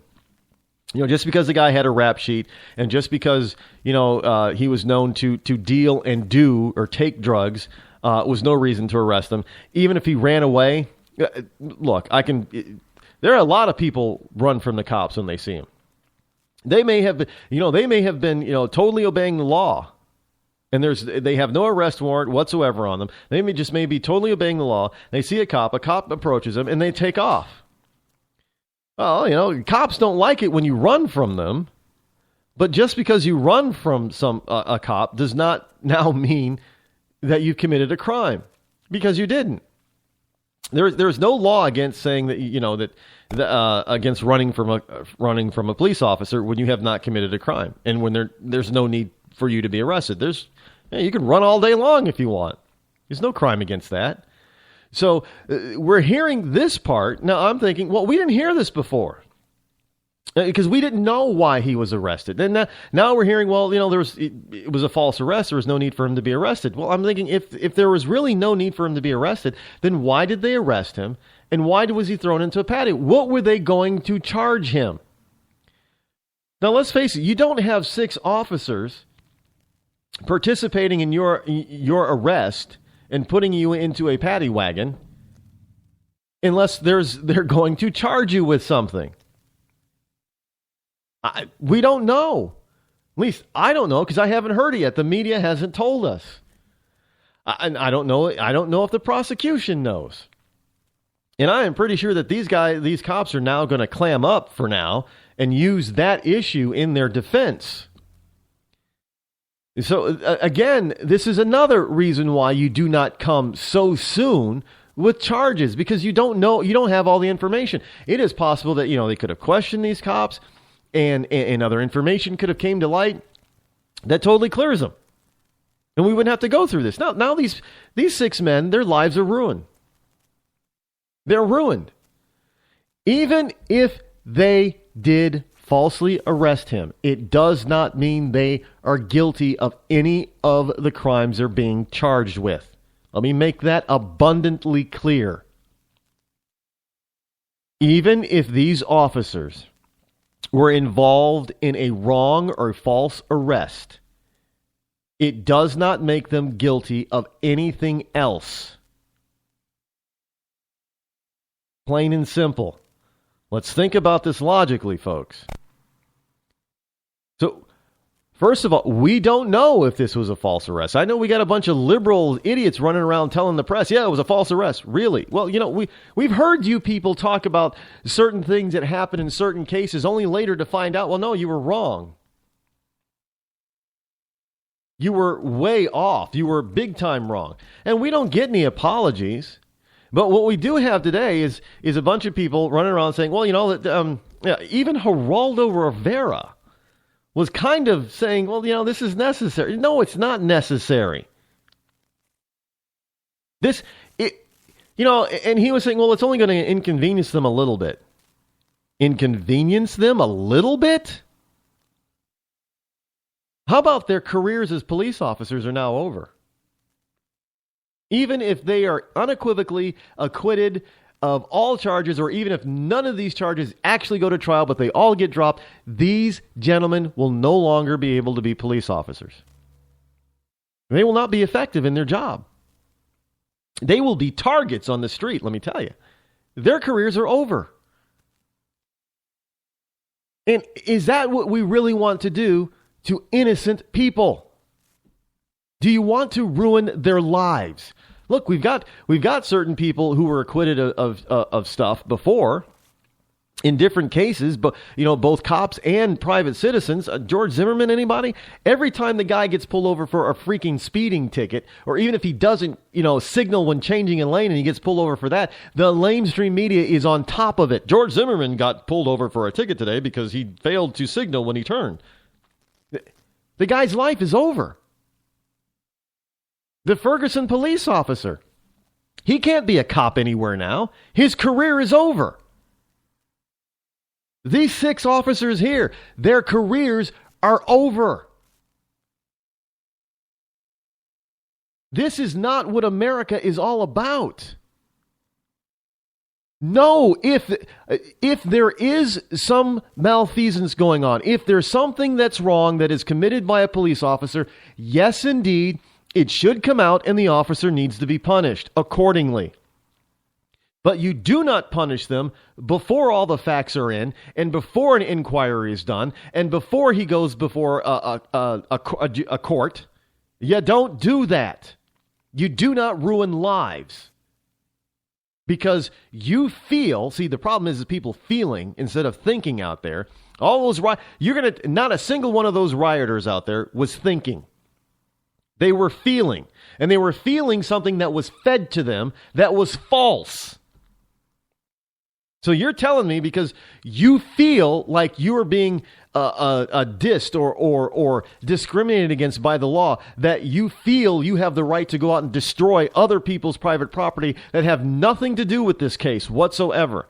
Just because the guy had a rap sheet and just because, he was known to deal and do or take drugs was no reason to arrest him. Even if he ran away, look, there are a lot of people run from the cops when they see him. They may have been, totally obeying the law. And they have no arrest warrant whatsoever on them. They may be totally obeying the law. They see a cop approaches them, and they take off. Well, cops don't like it when you run from them, but just because you run from a cop does not now mean that you've committed a crime, because you didn't. There's no law against saying that against running from a police officer when you have not committed a crime, and when there's no need for you to be arrested. You can run all day long if you want. There's no crime against that. So we're hearing this part. Now I'm thinking, well, we didn't hear this before because we didn't know why he was arrested. And now we're hearing, well, it was a false arrest. There was no need for him to be arrested. Well, I'm thinking if there was really no need for him to be arrested, then why did they arrest him? And why was he thrown into a patio? What were they going to charge him? Now, let's face it. You don't have 6 officers participating in your arrest and putting you into a paddy wagon unless they're going to charge you with something. We don't know. At least I don't know because I haven't heard it yet. The media hasn't told us. I don't know. I don't know if the prosecution knows. And I am pretty sure that these cops are now going to clam up for now and use that issue in their defense. So, again, this is another reason why you do not come so soon with charges, because you don't know, you don't have all the information. It is possible that, they could have questioned these cops and other information could have came to light that totally clears them. And we wouldn't have to go through this. Now these 6 men, their lives are ruined. They're ruined. Even if they did falsely arrest him, it does not mean they are guilty of any of the crimes they're being charged with. Let me make that abundantly clear. Even if these officers were involved in a wrong or false arrest, it does not make them guilty of anything else. Plain and simple. Let's think about this logically, folks. So, first of all, we don't know if this was a false arrest. I know we got a bunch of liberal idiots running around telling the press, yeah, it was a false arrest. Really? Well, we've heard you people talk about certain things that happen in certain cases, only later to find out, well, no, you were wrong. You were way off. You were big time wrong. And we don't get any apologies. But what we do have today is a bunch of people running around saying, well, even Geraldo Rivera was kind of saying, well, this is necessary. No, it's not necessary. And he was saying, well, it's only going to inconvenience them a little bit. Inconvenience them a little bit? How about their careers as police officers are now over? Even if they are unequivocally acquitted of all charges, or even if none of these charges actually go to trial, but they all get dropped, these gentlemen will no longer be able to be police officers. They will not be effective in their job. They will be targets on the street, let me tell you. Their careers are over. And is that what we really want to do to innocent people? Do you want to ruin their lives? Look, we've got certain people who were acquitted of stuff before in different cases, but both cops and private citizens. George Zimmerman, anybody? Every time the guy gets pulled over for a freaking speeding ticket, or even if he doesn't, signal when changing a lane and he gets pulled over for that, the mainstream media is on top of it. George Zimmerman got pulled over for a ticket today because he failed to signal when he turned. The guy's life is over. The Ferguson police officer, he can't be a cop anywhere now. His career is over. These 6 officers here, their careers are over. This is not what America is all about. No, if there is some malfeasance going on, if there's something that's wrong that is committed by a police officer, yes, indeed, it should come out and the officer needs to be punished accordingly. But you do not punish them before all the facts are in, and before an inquiry is done, and before he goes before a court. You don't do that. You do not ruin lives. Because you feel, see, the problem is people feeling instead of thinking out there. All those not a single one of those rioters out there was thinking. They were feeling, and they were feeling something that was fed to them that was false. So you're telling me because you feel like you are being dissed or discriminated against by the law, that you feel you have the right to go out and destroy other people's private property that have nothing to do with this case whatsoever.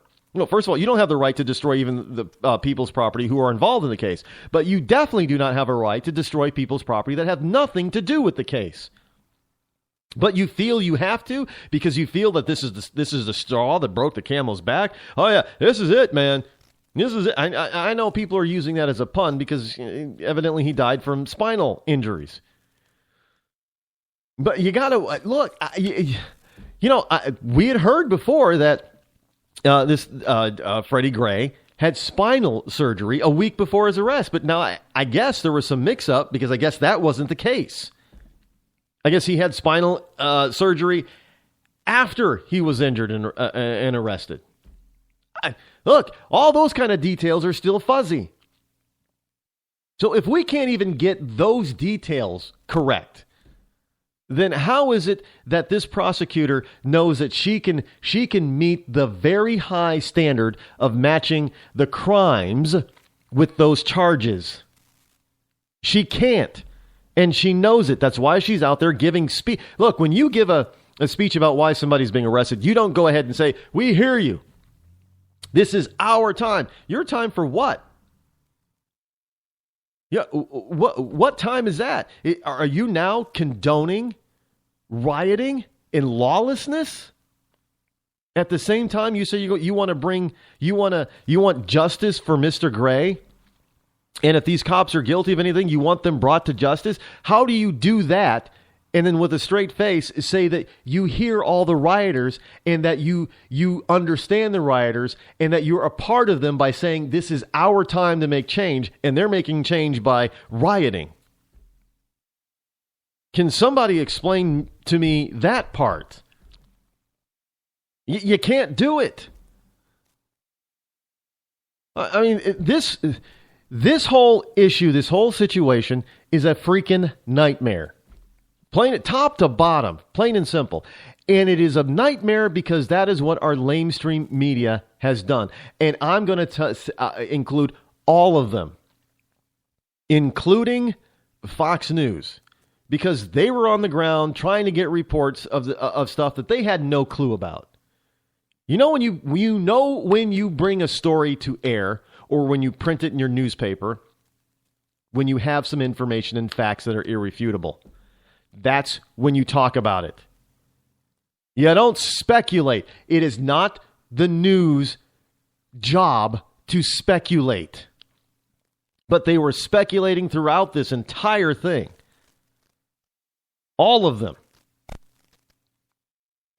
First of all, you don't have the right to destroy even the people's property who are involved in the case. But you definitely do not have a right to destroy people's property that have nothing to do with the case. But you feel you have to because you feel that this is the straw that broke the camel's back. Oh yeah, this is it, man. This is it. I know people are using that as a pun because evidently he died from spinal injuries. But you got to look. We had heard before that. Freddie Gray had spinal surgery a week before his arrest. But now I guess there was some mix-up because I guess that wasn't the case. I guess he had spinal surgery after he was injured and arrested. Look, all those kind of details are still fuzzy. So if we can't even get those details correct, then how is it that this prosecutor knows that she can meet the very high standard of matching the crimes with those charges? She can't, and she knows it. That's why she's out there giving speech. Look, when you give a speech about why somebody's being arrested, you don't go ahead and say, "We hear you. This is our time." Your time for what? Yeah, what time is that? Are you now condoning rioting and lawlessness? At the same time, you say you want justice for Mr. Gray, and if these cops are guilty of anything, you want them brought to justice. How do you do that? And then with a straight face say that you hear all the rioters and that you understand the rioters and that you're a part of them by saying this is our time to make change, and they're making change by rioting. Can somebody explain to me that part? You can't do it. I mean, this whole issue, this whole situation is a freaking nightmare. Plain top to bottom, plain and simple. And it is a nightmare because that is what our lamestream media has done. And I'm going to include all of them, including Fox News, because they were on the ground trying to get reports of stuff that they had no clue about. You know when you bring a story to air or when you print it in your newspaper, when you have some information and facts that are irrefutable. That's when you talk about it. You don't speculate. It is not the news job to speculate. But they were speculating throughout this entire thing. All of them.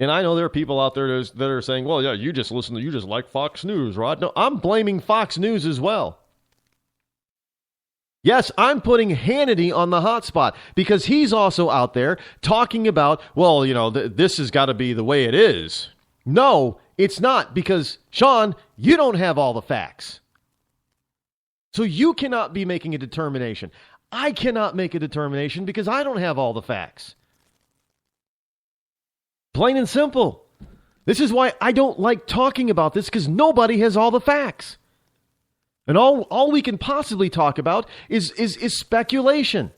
And I know there are people out there that are saying, well, yeah, you just like Fox News, Rod. No, I'm blaming Fox News as well. Yes, I'm putting Hannity on the hot spot because he's also out there talking about, well, this has got to be the way it is. No, it's not, because, Sean, you don't have all the facts. So you cannot be making a determination. I cannot make a determination because I don't have all the facts. Plain and simple. This is why I don't like talking about this, because nobody has all the facts. And all we can possibly talk about is speculation.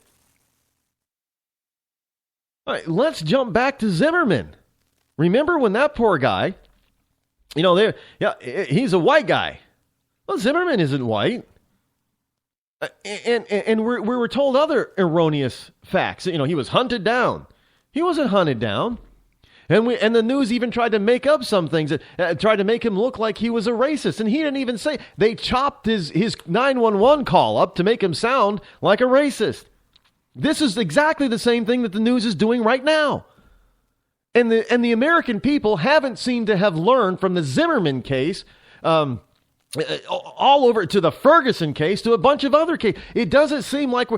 All right, let's jump back to Zimmerman. Remember when that poor guy, he's a white guy. Well, Zimmerman isn't white. And we were told other erroneous facts. He was hunted down. He wasn't hunted down. And the news even tried to make up some things, tried to make him look like he was a racist. And he didn't even say. They chopped his 911 call up to make him sound like a racist. This is exactly the same thing that the news is doing right now. And the American people haven't seemed to have learned from the Zimmerman case, all over to the Ferguson case, to a bunch of other cases. It doesn't seem like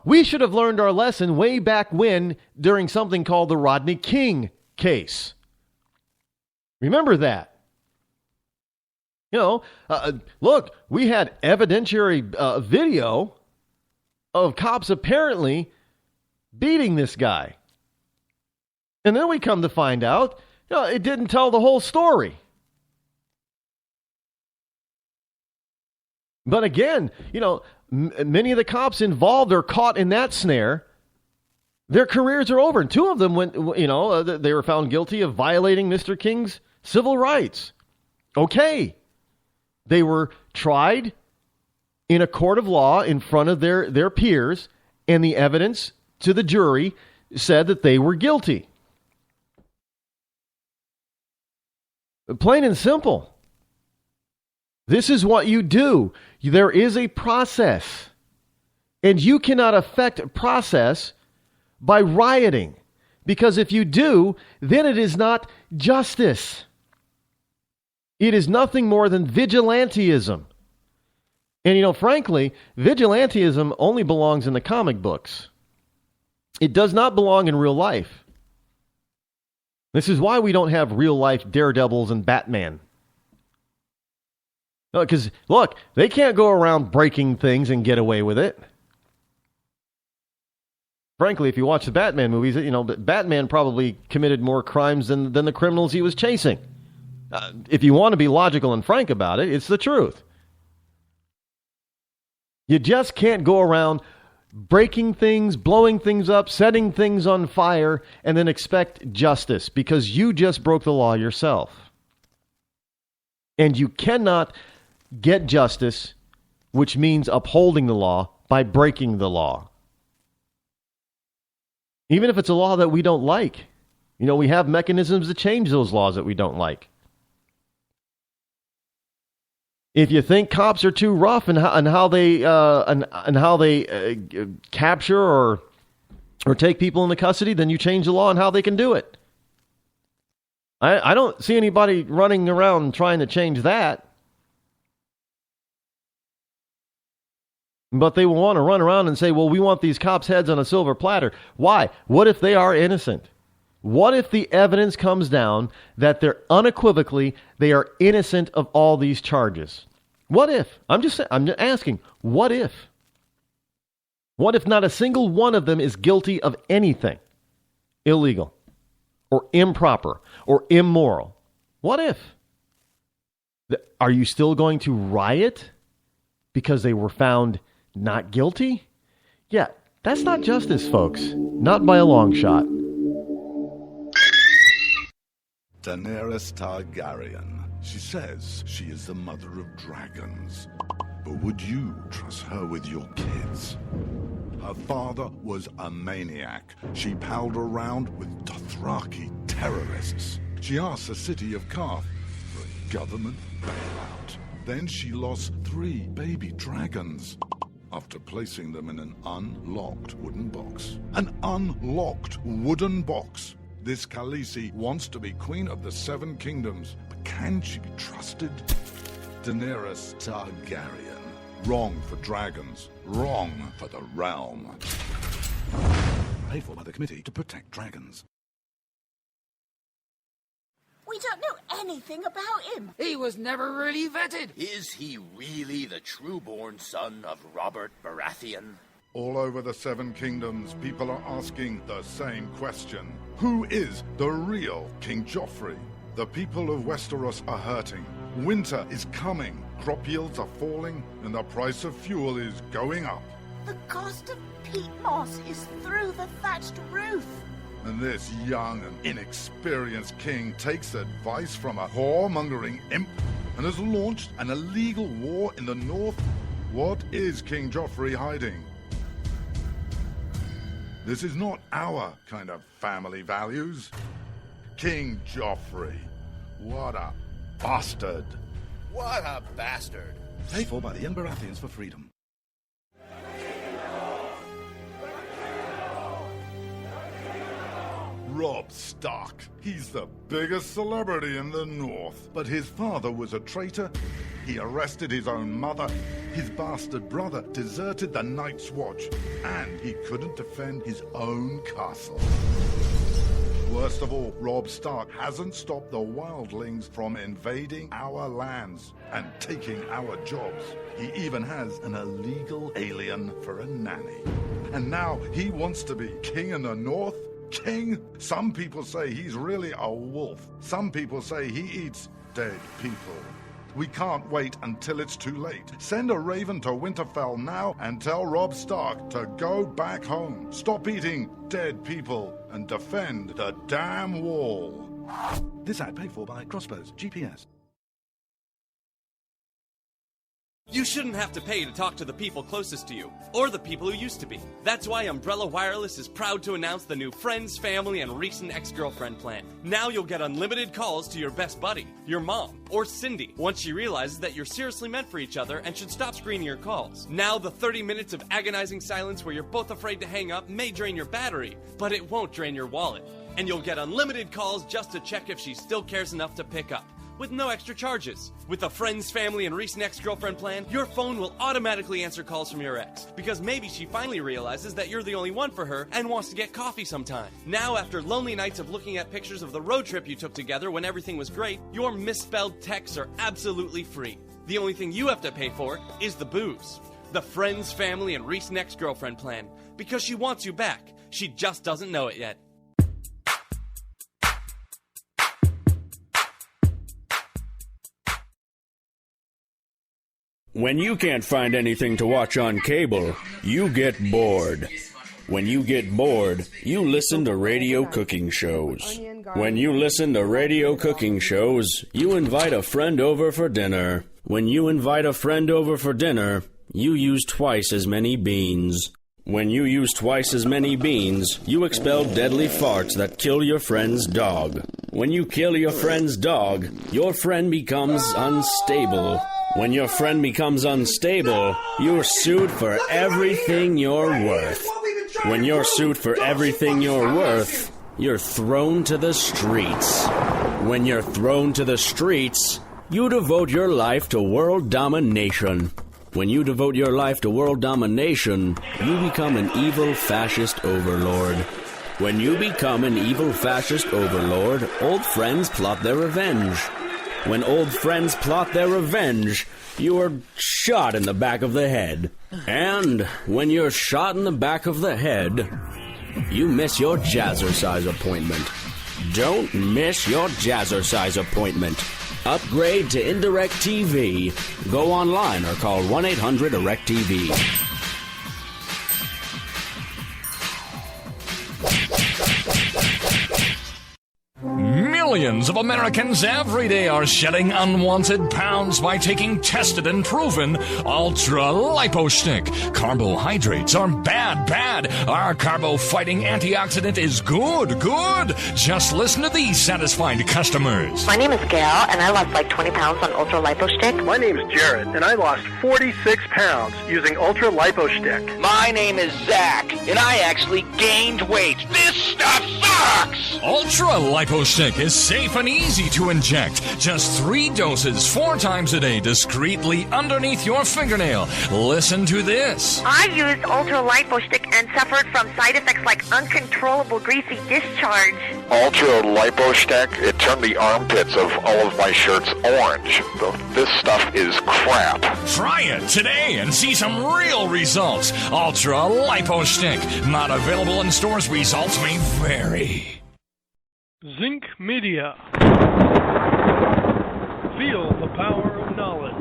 we should have learned our lesson way back when during something called the Rodney King case. Remember that. Look, we had evidentiary video of cops apparently beating this guy. And then we come to find out, it didn't tell the whole story. But again, many of the cops involved or caught in that snare, their careers are over. And two of them they were found guilty of violating Mr. King's civil rights. Okay. They were tried in a court of law in front of their peers, and the evidence to the jury said that they were guilty. Plain and simple. This is what you do. There is a process, and you cannot affect a process by rioting, because if you do, then it is not justice. It is nothing more than vigilantism. And frankly, vigilantism only belongs in the comic books. It does not belong in real life. This is why we don't have real life Daredevils and Batman. Because, look, they can't go around breaking things and get away with it. Frankly, if you watch the Batman movies, Batman probably committed more crimes than the criminals he was chasing. If you want to be logical and frank about it, it's the truth. You just can't go around breaking things, blowing things up, setting things on fire, and then expect justice, because you just broke the law yourself. And you cannot get justice, which means upholding the law, by breaking the law. Even if it's a law that we don't like. We have mechanisms to change those laws that we don't like. If you think cops are too rough and how they capture or take people into custody, then you change the law on how they can do it. I don't see anybody running around trying to change that. But they will want to run around and say, well, we want these cops' heads on a silver platter. Why? What if they are innocent? What if the evidence comes down that they're they are innocent of all these charges? What if? I'm just asking, what if? What if not a single one of them is guilty of anything? illegal or improper or immoral, what if? Are you still going to riot because they were found not guilty? Yeah, that's not justice, folks. Not by a long shot. Daenerys Targaryen. She says she is the mother of dragons. But would you trust her with your kids? Her father was a maniac. She palled around with Dothraki terrorists. She asked the city of Karth for a government bailout. Then she lost 3 baby dragons after placing them in an unlocked wooden box. An unlocked wooden box. This Khaleesi wants to be queen of the 7 kingdoms, but can she be trusted? Daenerys Targaryen. Wrong for dragons. Wrong for the realm. Paid for by the Committee to Protect Dragons. We don't know anything about him. He was never really vetted. Is he really the true-born son of Robert Baratheon? All over the 7 kingdoms, people are asking the same question. Who is the real King Joffrey? The people of Westeros are hurting. Winter is coming. Crop yields are falling, and the price of fuel is going up. The cost of peat moss is through the thatched roof. And this young and inexperienced king takes advice from a whoremongering imp and has launched an illegal war in the north. What is King Joffrey hiding? This is not our kind of family values. King Joffrey. What a bastard. What a bastard. Paid for by the Baratheons for freedom. Robb Stark. He's the biggest celebrity in the North. But his father was a traitor. He arrested his own mother. His bastard brother deserted the Night's Watch. And he couldn't defend his own castle. Worst of all, Robb Stark hasn't stopped the wildlings from invading our lands and taking our jobs. He even has an illegal alien for a nanny. And now he wants to be king in the North? King? Some people say he's really a wolf. Some people say he eats dead people. We can't wait until it's too late. Send a raven to Winterfell now and tell Robb Stark to go back home. Stop eating dead people and defend the damn wall. This ad paid for by Crossbows GPS. You shouldn't have to pay to talk to the people closest to you, or the people who used to be. That's why Umbrella Wireless is proud to announce the new Friends, Family, and Recent Ex-Girlfriend plan. Now you'll get unlimited calls to your best buddy, your mom, or Cindy, once she realizes that you're seriously meant for each other and should stop screening your calls. Now the 30 minutes of agonizing silence where you're both afraid to hang up may drain your battery, but it won't drain your wallet. And you'll get unlimited calls just to check if she still cares enough to pick up, with no extra charges. With the Friends, Family, and Recent Ex-Girlfriend plan, your phone will automatically answer calls from your ex, because maybe she finally realizes that you're the only one for her and wants to get coffee sometime. Now, after lonely nights of looking at pictures of the road trip you took together when everything was great, your misspelled texts are absolutely free. The only thing you have to pay for is the booze. The Friends, Family, and Recent Ex-Girlfriend plan, because she wants you back. She just doesn't know it yet. When you can't find anything to watch on cable, you get bored. When you get bored, you listen to radio cooking shows. When you listen to radio cooking shows, you invite a friend over for dinner. When you invite a friend over for dinner, you use twice as many beans. When you use twice as many beans, you expel deadly farts that kill your friend's dog. When you kill your friend's dog, your friend becomes unstable. When your friend becomes unstable, you're sued for everything you're worth. When you're sued for everything you're worth, you're thrown to the streets. When you're thrown to the streets, you devote your life to world domination. When you devote your life to world domination, you become an evil fascist overlord. When you become an evil fascist overlord, old friends plot their revenge. When old friends plot their revenge, you are shot in the back of the head. And when you're shot in the back of the head, you miss your jazzercise appointment. Don't miss your jazzercise appointment. Upgrade to Indirect TV. Go online or call 1-800-ERECT-TV. Millions of Americans every day are shedding unwanted pounds by taking tested and proven Ultra Lipo Stick. Carbohydrates are bad. Our carbo-fighting antioxidant is good. Just listen to these satisfied customers. My name is Gail, and I lost like 20 pounds on Ultra Lipo Stick. My name is Jared, and I lost 46 pounds using Ultra Lipo Stick. My name is Zach, and I actually gained weight. This stuff sucks! Ultra Lipo Stick is safe and easy to inject. Just 3 doses 4 times a day discreetly underneath your fingernail. Listen to this. I used Ultra Lipo Stick and suffered from side effects like uncontrollable greasy discharge. Ultra Lipo Stick, it turned the armpits of all of my shirts orange. This stuff is crap. Try it today and see some real results. Ultra Lipo Stick. Not available in stores. Results may vary. Zinc Media. Feel the power of knowledge.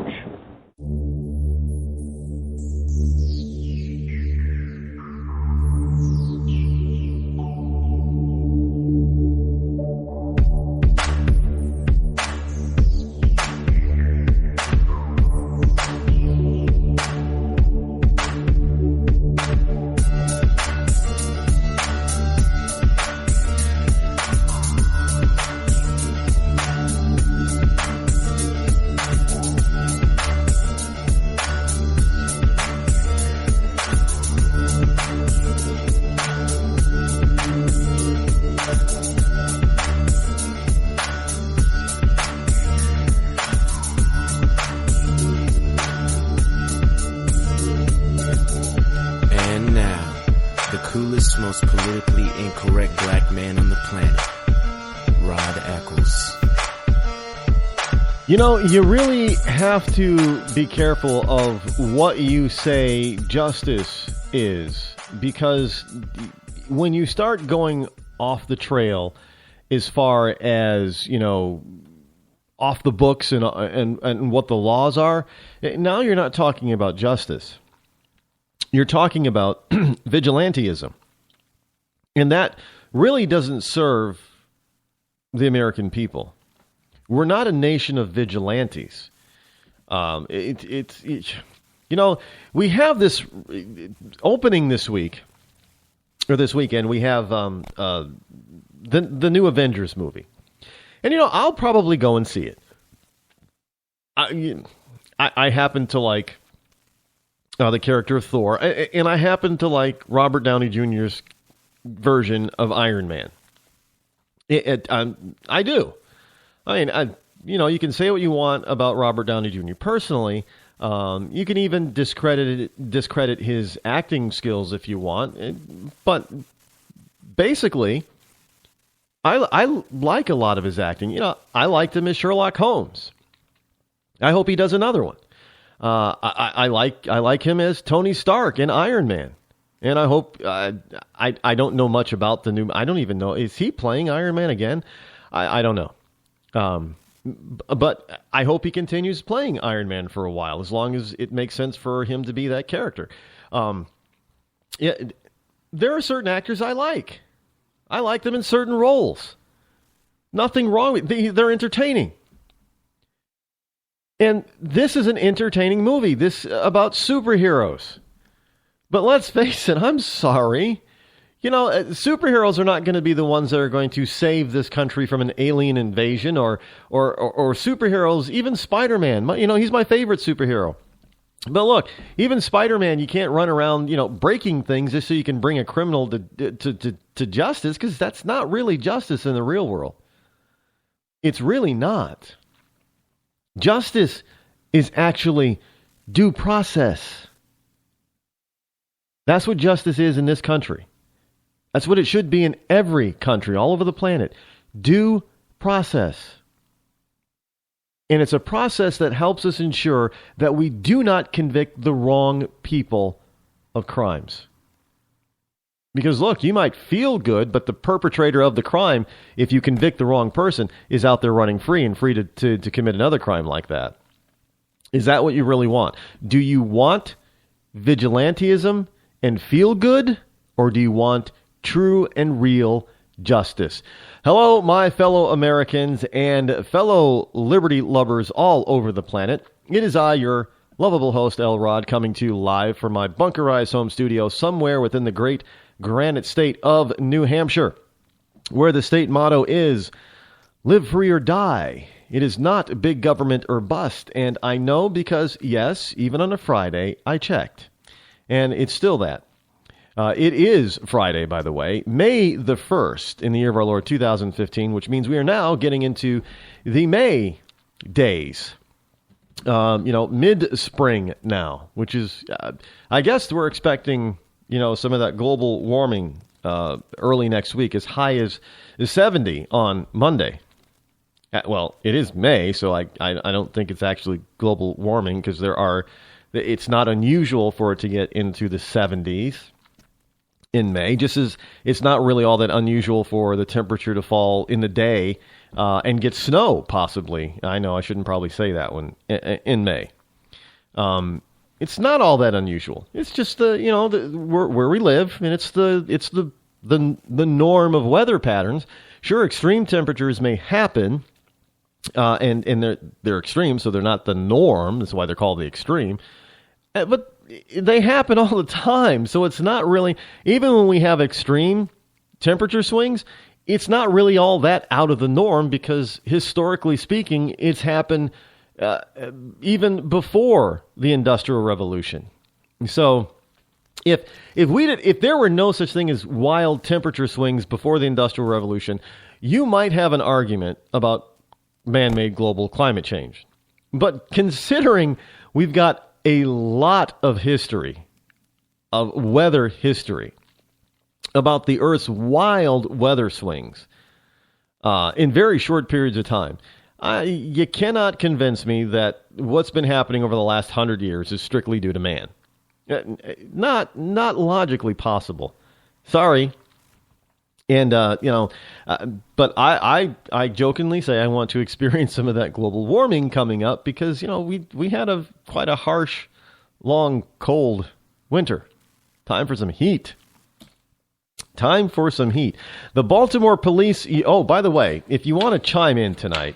Most politically incorrect black man on the planet, Rod Eccles. You know, you really have to be careful of what you say justice is, because when you start going off the trail as far as, you know, off the books and what the laws are, now you're not talking about justice. You're talking about vigilantism. And that really doesn't serve the American people. We're not a nation of vigilantes. You know, we have this opening this week, or this weekend, we have the new Avengers movie. And, you know, I'll probably go and see it. I happen to like the character of Thor, and I happen to like Robert Downey Jr.'s version of Iron Man. I do. I mean, you know, you can say what you want about Robert Downey Jr. personally. You can even discredit his acting skills if you want. But basically, I like a lot of his acting. You know, I liked him as Sherlock Holmes. I hope he does another one. I like him as Tony Stark in Iron Man. And I hope, I don't know much about the new, I don't even know, is he playing Iron Man again? I don't know. But I hope he continues playing Iron Man for a while, as long as it makes sense for him to be that character. Yeah, there are certain actors I like. I like them in certain roles. Nothing wrong with them. They're entertaining. And this is an entertaining movie. This about superheroes. But let's face it, I'm sorry. You know, superheroes are not going to be the ones that are going to save this country from an alien invasion or superheroes, even Spider-Man. You know, he's my favorite superhero. But look, even Spider-Man, you can't run around, you know, breaking things just so you can bring a criminal to justice, because that's not really justice in the real world. It's really not. Justice is actually due process. That's what justice is in this country. That's what it should be in every country all over the planet. Due process. And it's a process that helps us ensure that we do not convict the wrong people of crimes. Because, look, you might feel good, but the perpetrator of the crime, if you convict the wrong person, is out there running free and free to commit another crime like that. Is that what you really want? Do you want vigilantism and feel good, or do you want true and real justice? Hello, my fellow Americans and fellow liberty lovers all over the planet. It is I, your lovable host, L. Rod, coming to you live from my bunkerized home studio somewhere within the great granite state of New Hampshire, where the state motto is, live free or die. It is not big government or bust, and I know because, yes, even on a Friday, I checked, and it's still that. It is Friday, by the way, May the 1st in the year of our Lord 2015, which means we are now getting into the May days. Mid-spring now, which is, I guess we're expecting, some of that global warming early next week, as high as 70 on Monday. Well, it is May, so I don't think it's actually global warming because it's not unusual for it to get into the 70s in May, just as it's not really all that unusual for the temperature to fall in the day and get snow, possibly. I know I shouldn't probably say that one in May. It's not all that unusual. It's just where we live, and it's the norm of weather patterns. Sure, extreme temperatures may happen, and they're extreme, so they're not the norm. That's why they're called the extreme. But they happen all the time, so it's not really, even when we have extreme temperature swings, it's not really all that out of the norm because historically speaking, it's happened even before the Industrial Revolution. So if there were no such thing as wild temperature swings before the Industrial Revolution, you might have an argument about man-made global climate change. But considering we've got a lot of history, of weather history, about the Earth's wild weather swings in very short periods of time. You cannot convince me that what's been happening over the last 100 years is strictly due to man. Not logically possible. Sorry. And, but I jokingly say I want to experience some of that global warming coming up because, we had quite a harsh, long, cold winter. Time for some heat. Time for some heat. The Baltimore police, by the way, if you want to chime in tonight,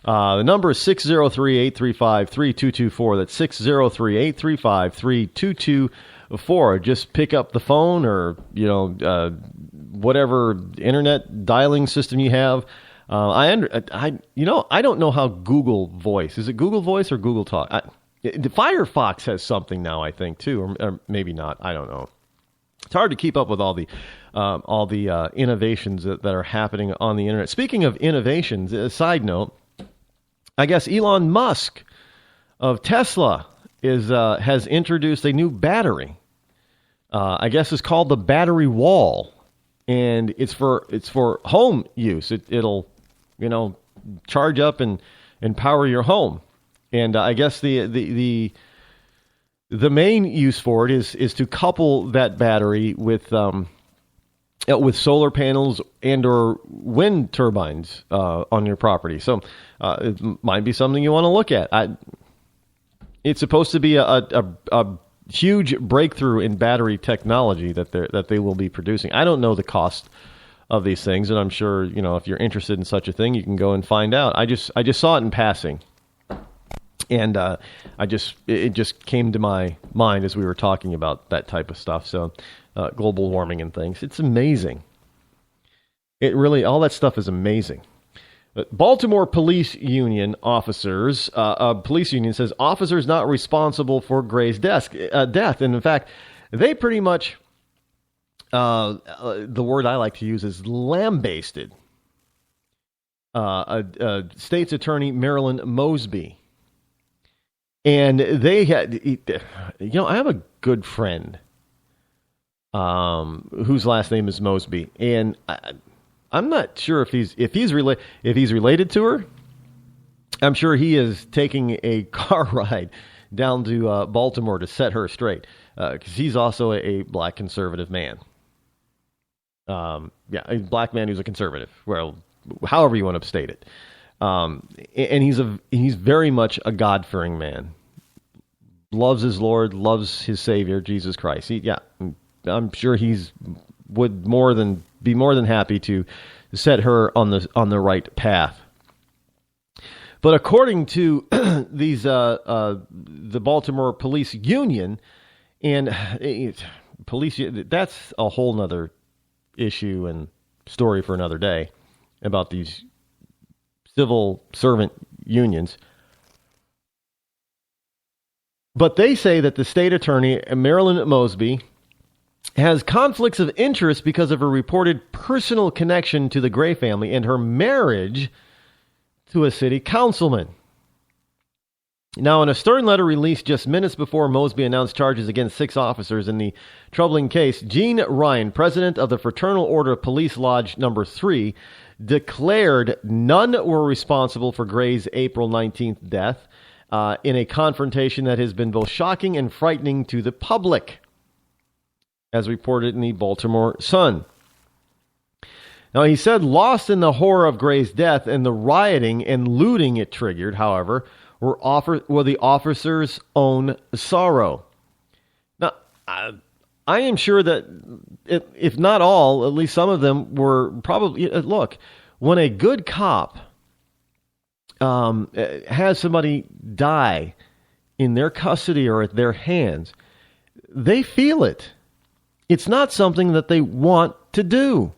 the number is 603-835-3224. That's 603-835-3224. Just pick up the phone or, whatever internet dialing system you have. I don't know how Google Voice, is it Google Voice or Google Talk? Firefox has something now, I think, too, or maybe not. I don't know. It's hard to keep up with all the innovations that are happening on the internet. Speaking of innovations, a side note, I guess Elon Musk of Tesla has introduced a new battery. I guess it's called the battery wall, and it's for home use. It'll charge up and power your home. And I guess the main use for it is to couple that battery with solar panels and or wind turbines on your property. So it might be something you want to look at. It's supposed to be a huge breakthrough in battery technology that they will be producing. I don't know the cost of these things, and I'm sure if you're interested in such a thing, you can go and find out. I just saw it in passing. And it just came to my mind as we were talking about that type of stuff. So global warming and things. It's amazing. It really, all that stuff is amazing. Baltimore Police Union officers, police union says officers not responsible for Gray's death. And in fact, they pretty much, the word I like to use is lambasted State's Attorney Marilyn Mosby. And they had, I have a good friend whose last name is Mosby, and I'm not sure if he's related to her. I'm sure he is taking a car ride down to Baltimore to set her straight, because he's also a black conservative man. A black man who's a conservative. Well, however you want to state it. And he's very much a God-fearing man. Loves his Lord, loves his Savior, Jesus Christ. I'm sure would be more than happy to set her on the right path. But according to the Baltimore Police Union and police, that's a whole nother issue and story for another day about these civil servant unions. But they say that the state attorney, Marilyn Mosby, has conflicts of interest because of her reported personal connection to the Gray family and her marriage to a city councilman. Now, in a stern letter released just minutes before Mosby announced charges against 6 officers in the troubling case, Gene Ryan, president of the Fraternal Order of Police Lodge No. 3, declared none were responsible for Gray's April 19th death in a confrontation that has been both shocking and frightening to the public, as reported in the Baltimore Sun. Now, he said, lost in the horror of Gray's death and the rioting and looting it triggered, however, were the officers' own sorrow. Now, I am sure that, if not all, at least some of them were probably... Look, when a good cop has somebody die in their custody or at their hands, they feel it. It's not something that they want to do.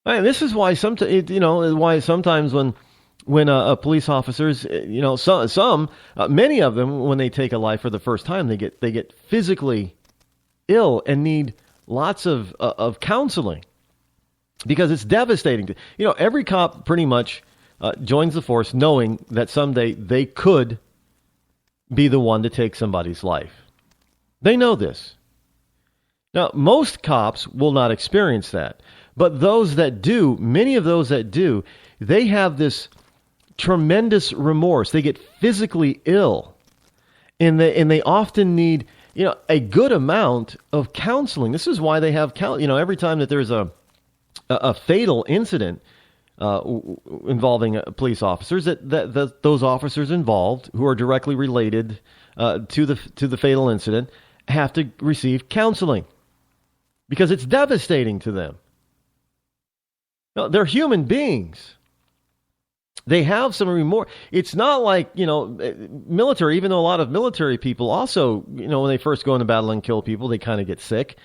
And this is why sometimes when police officers, many of them, when they take a life for the first time, they get physically ill and need lots of counseling because it's devastating. Every cop pretty much joins the force knowing that someday they could be the one to take somebody's life. They know this. Now, most cops will not experience that. But those that do, many of those that do, they have this tremendous remorse. They get physically ill. And they often need, a good amount of counseling. This is why they have, every time that there's a fatal incident involving police officers, that those officers involved who are directly related to the fatal incident have to receive counseling because it's devastating to them. No, they're human beings. They have some remorse. It's not like, military, even though a lot of military people also, when they first go into battle and kill people, they kind of get sick,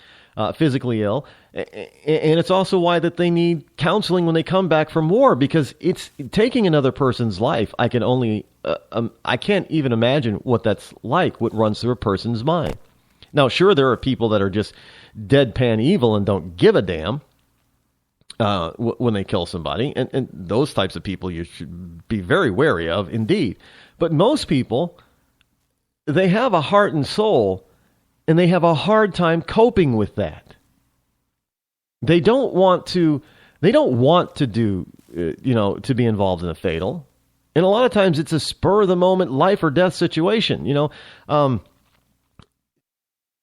physically ill. And it's also why that they need counseling when they come back from war, because it's taking another person's life. I can't even imagine what that's like, what runs through a person's mind. Now, sure, there are people that are just deadpan evil and don't give a damn. When they kill somebody, and those types of people you should be very wary of indeed. But most people, they have a heart and soul, and they have a hard time coping with that. They don't want to do, to be involved in a fatal. And a lot of times it's a spur of the moment life or death situation,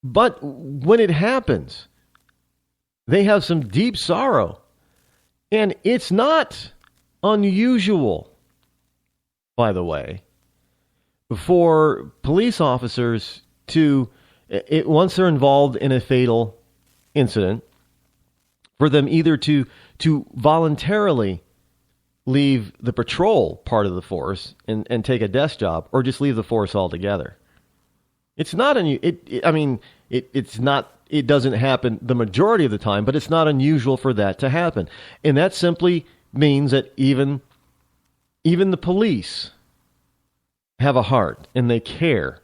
but when it happens, they have some deep sorrow. And it's not unusual, by the way, for police officers to, once they're involved in a fatal incident, for them either to voluntarily leave the patrol part of the force and take a desk job, or just leave the force altogether. It's not it's not. It doesn't happen the majority of the time, but it's not unusual for that to happen. And that simply means that even the police have a heart and they care,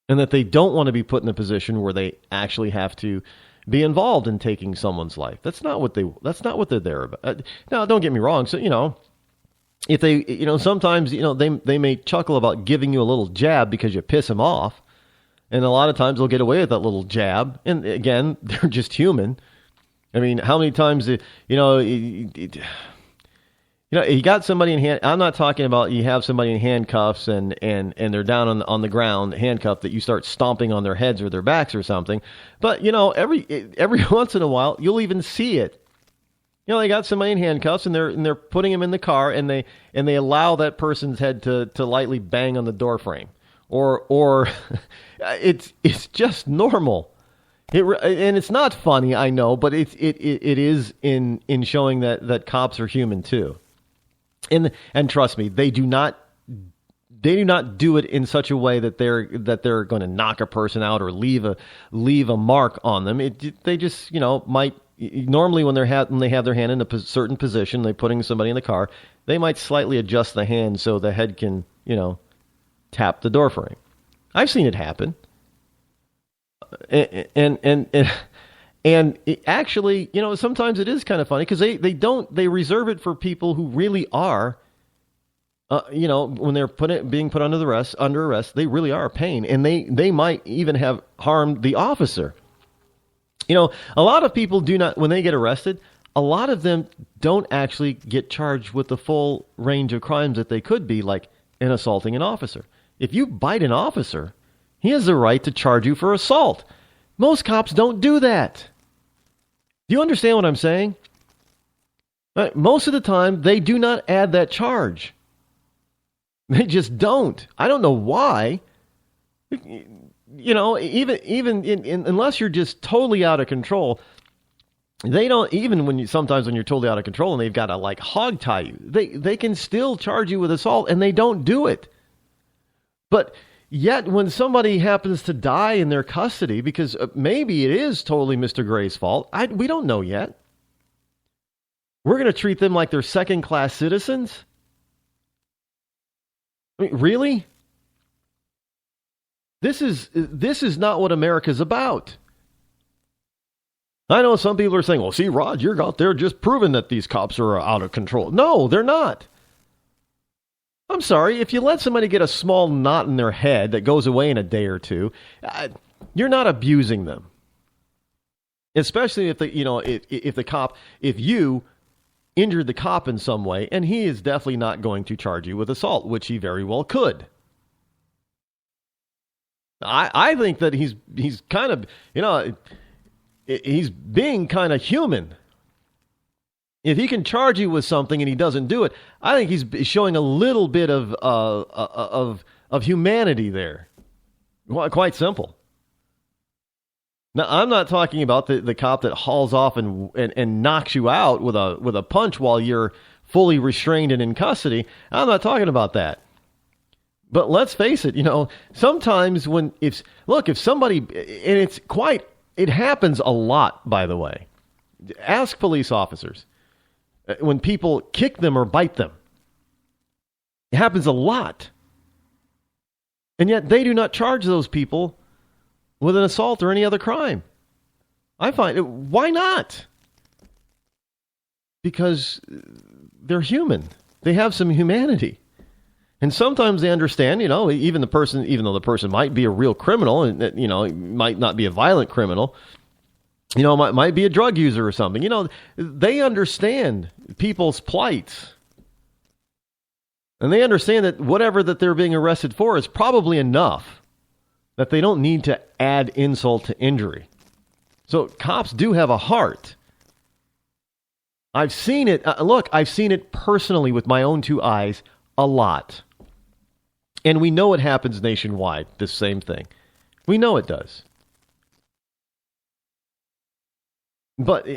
and that they don't want to be put in a position where they actually have to be involved in taking someone's life. That's not what they're there about. Now, don't get me wrong. So, if they, sometimes, they may chuckle about giving you a little jab because you piss them off. And a lot of times they'll get away with that little jab. And again, they're just human. I mean, how many times, You know, you got somebody in hand. I'm not talking about you have somebody in handcuffs and they're down on the ground, handcuffed, that you start stomping on their heads or their backs or something. But, you know, every once in a while, you'll even see it. You know, they got somebody in handcuffs and they're putting him in the car and they allow that person's head to lightly bang on the door frame. Or it's just normal. And it's not funny, I know, but it is in showing that cops are human too. And trust me, they do not do it in such a way that they're going to knock a person out or leave a mark on them. They just, you know, might normally when they have their hand in a certain position, they're putting somebody in the car, they might slightly adjust the hand so the head can, you know, tap the door frame. I've seen it happen. And it actually, you know, sometimes it is kind of funny because they reserve it for people who really are, you know, when they're being put under arrest, they really are a pain, and they might even have harmed the officer. You know, a lot of people do not, when they get arrested, a lot of them don't actually get charged with the full range of crimes that they could be, like in assaulting an officer. If you bite an officer, he has the right to charge you for assault. Most cops don't do that. Do you understand what I'm saying? Most of the time, they do not add that charge. They just don't. I don't know why. You know, even unless you're just totally out of control, they don't, even sometimes when you're totally out of control and they've got to like hog tie you, they can still charge you with assault, and they don't do it. But yet, when somebody happens to die in their custody, because maybe it is totally Mr. Gray's fault, we don't know yet. We're going to treat them like they're second-class citizens? I mean, really? This is not what America's about. I know some people are saying, well, see, Rod, you're out there just proving that these cops are out of control. No, they're not. I'm sorry, if you let somebody get a small knot in their head that goes away in a day or two, you're not abusing them. Especially if if you injured the cop in some way, and he is definitely not going to charge you with assault, which he very well could. I think that he's kind of, you know, he's being kind of human. If he can charge you with something and he doesn't do it, I think he's showing a little bit of humanity there. Quite simple. Now, I'm not talking about the cop that hauls off and knocks you out with a punch while you're fully restrained and in custody. I'm not talking about that. But let's face it, you know, sometimes if somebody, and it happens a lot, by the way. Ask police officers. When people kick them or bite them. It happens a lot. And yet they do not charge those people with an assault or any other crime. I find it, why not? Because they're human. They have some humanity. And sometimes they understand, you know, even though the person might be a real criminal and, you know, might not be a violent criminal, you know, might be a drug user or something. You know, they understand people's plights. And they understand that whatever that they're being arrested for is probably enough that they don't need to add insult to injury. So cops do have a heart. I've seen it. I've seen it personally with my own two eyes a lot. And we know it happens nationwide, this same thing. We know it does. But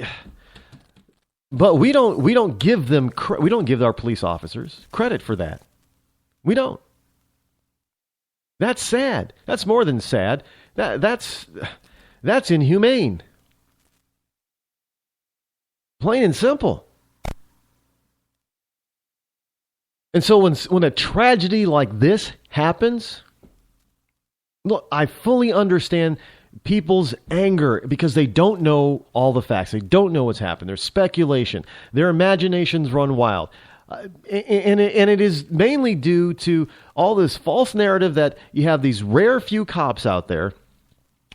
we don't give our police officers credit for that. We don't. That's sad. That's more than sad. That's inhumane. Plain and simple. And so when a tragedy like this happens, look, I fully understand people's anger because they don't know all the facts. They don't know what's happened. There's speculation. Their imaginations run wild. And it is mainly due to all this false narrative that you have these rare few cops out there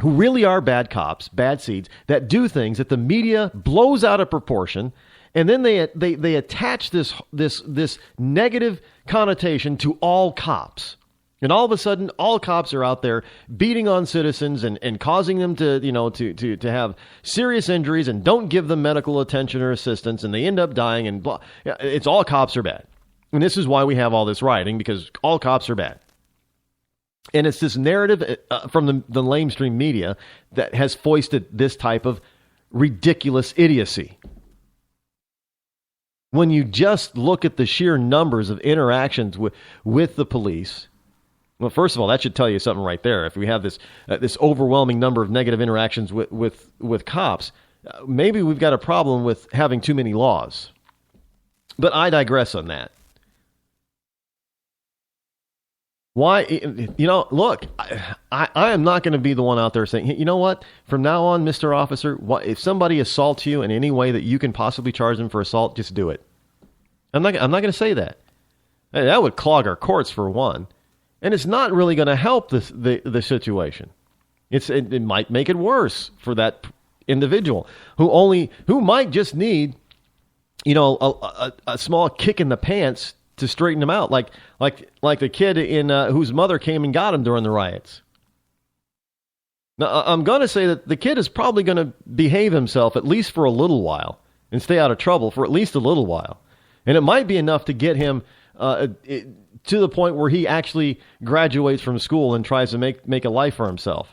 who really are bad cops, bad seeds, that do things that the media blows out of proportion And then they attach this negative connotation to all cops. And all of a sudden, all cops are out there beating on citizens and causing them to have serious injuries and don't give them medical attention or assistance, and they end up dying and blah. It's all cops are bad. And this is why we have all this rioting, because all cops are bad. And it's this narrative from the lamestream media that has foisted this type of ridiculous idiocy. When you just look at the sheer numbers of interactions with the police, well, first of all, that should tell you something right there. If we have this overwhelming number of negative interactions with cops, maybe we've got a problem with having too many laws. But I digress on that. Why? Look, I am not going to be the one out there saying, you know what? From now on, Mr. Officer, if somebody assaults you in any way that you can possibly charge them for assault, just do it. I'm not going to say that. That would clog our courts, for one. And it's not really going to help the situation. It might make it worse for that individual who might just need, a small kick in the pants to straighten him out, like the kid in whose mother came and got him during the riots. Now, I'm going to say that the kid is probably going to behave himself at least for a little while and stay out of trouble for at least a little while. And it might be enough to get him to the point where he actually graduates from school and tries to make a life for himself.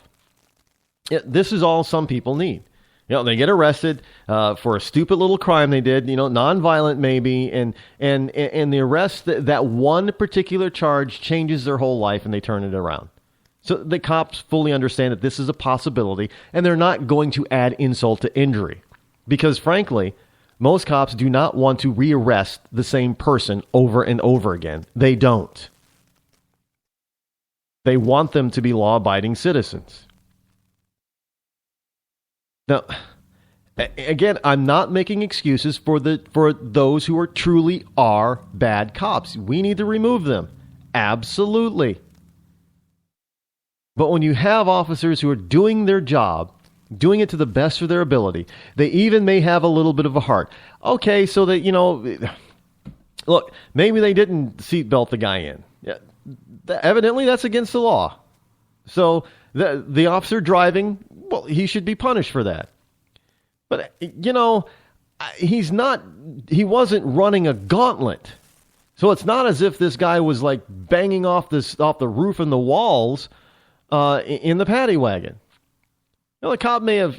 This is all some people need. They get arrested for a stupid little crime they did, nonviolent maybe, and the arrest, that one particular charge changes their whole life and they turn it around. So the cops fully understand that this is a possibility, and they're not going to add insult to injury. Because frankly, most cops do not want to rearrest the same person over and over again. They don't. They want them to be law-abiding citizens. Now, again, I'm not making excuses for those who truly are bad cops. We need to remove them. Absolutely. But when you have officers who are doing their job, doing it to the best of their ability, they even may have a little bit of a heart. Okay, so that, look, maybe they didn't seatbelt the guy in. Yeah, evidently, that's against the law. So the officer driving, well, he should be punished for that. But, he wasn't running a gauntlet. So it's not as if this guy was like banging off the roof and the walls in the paddy wagon. The cop may have,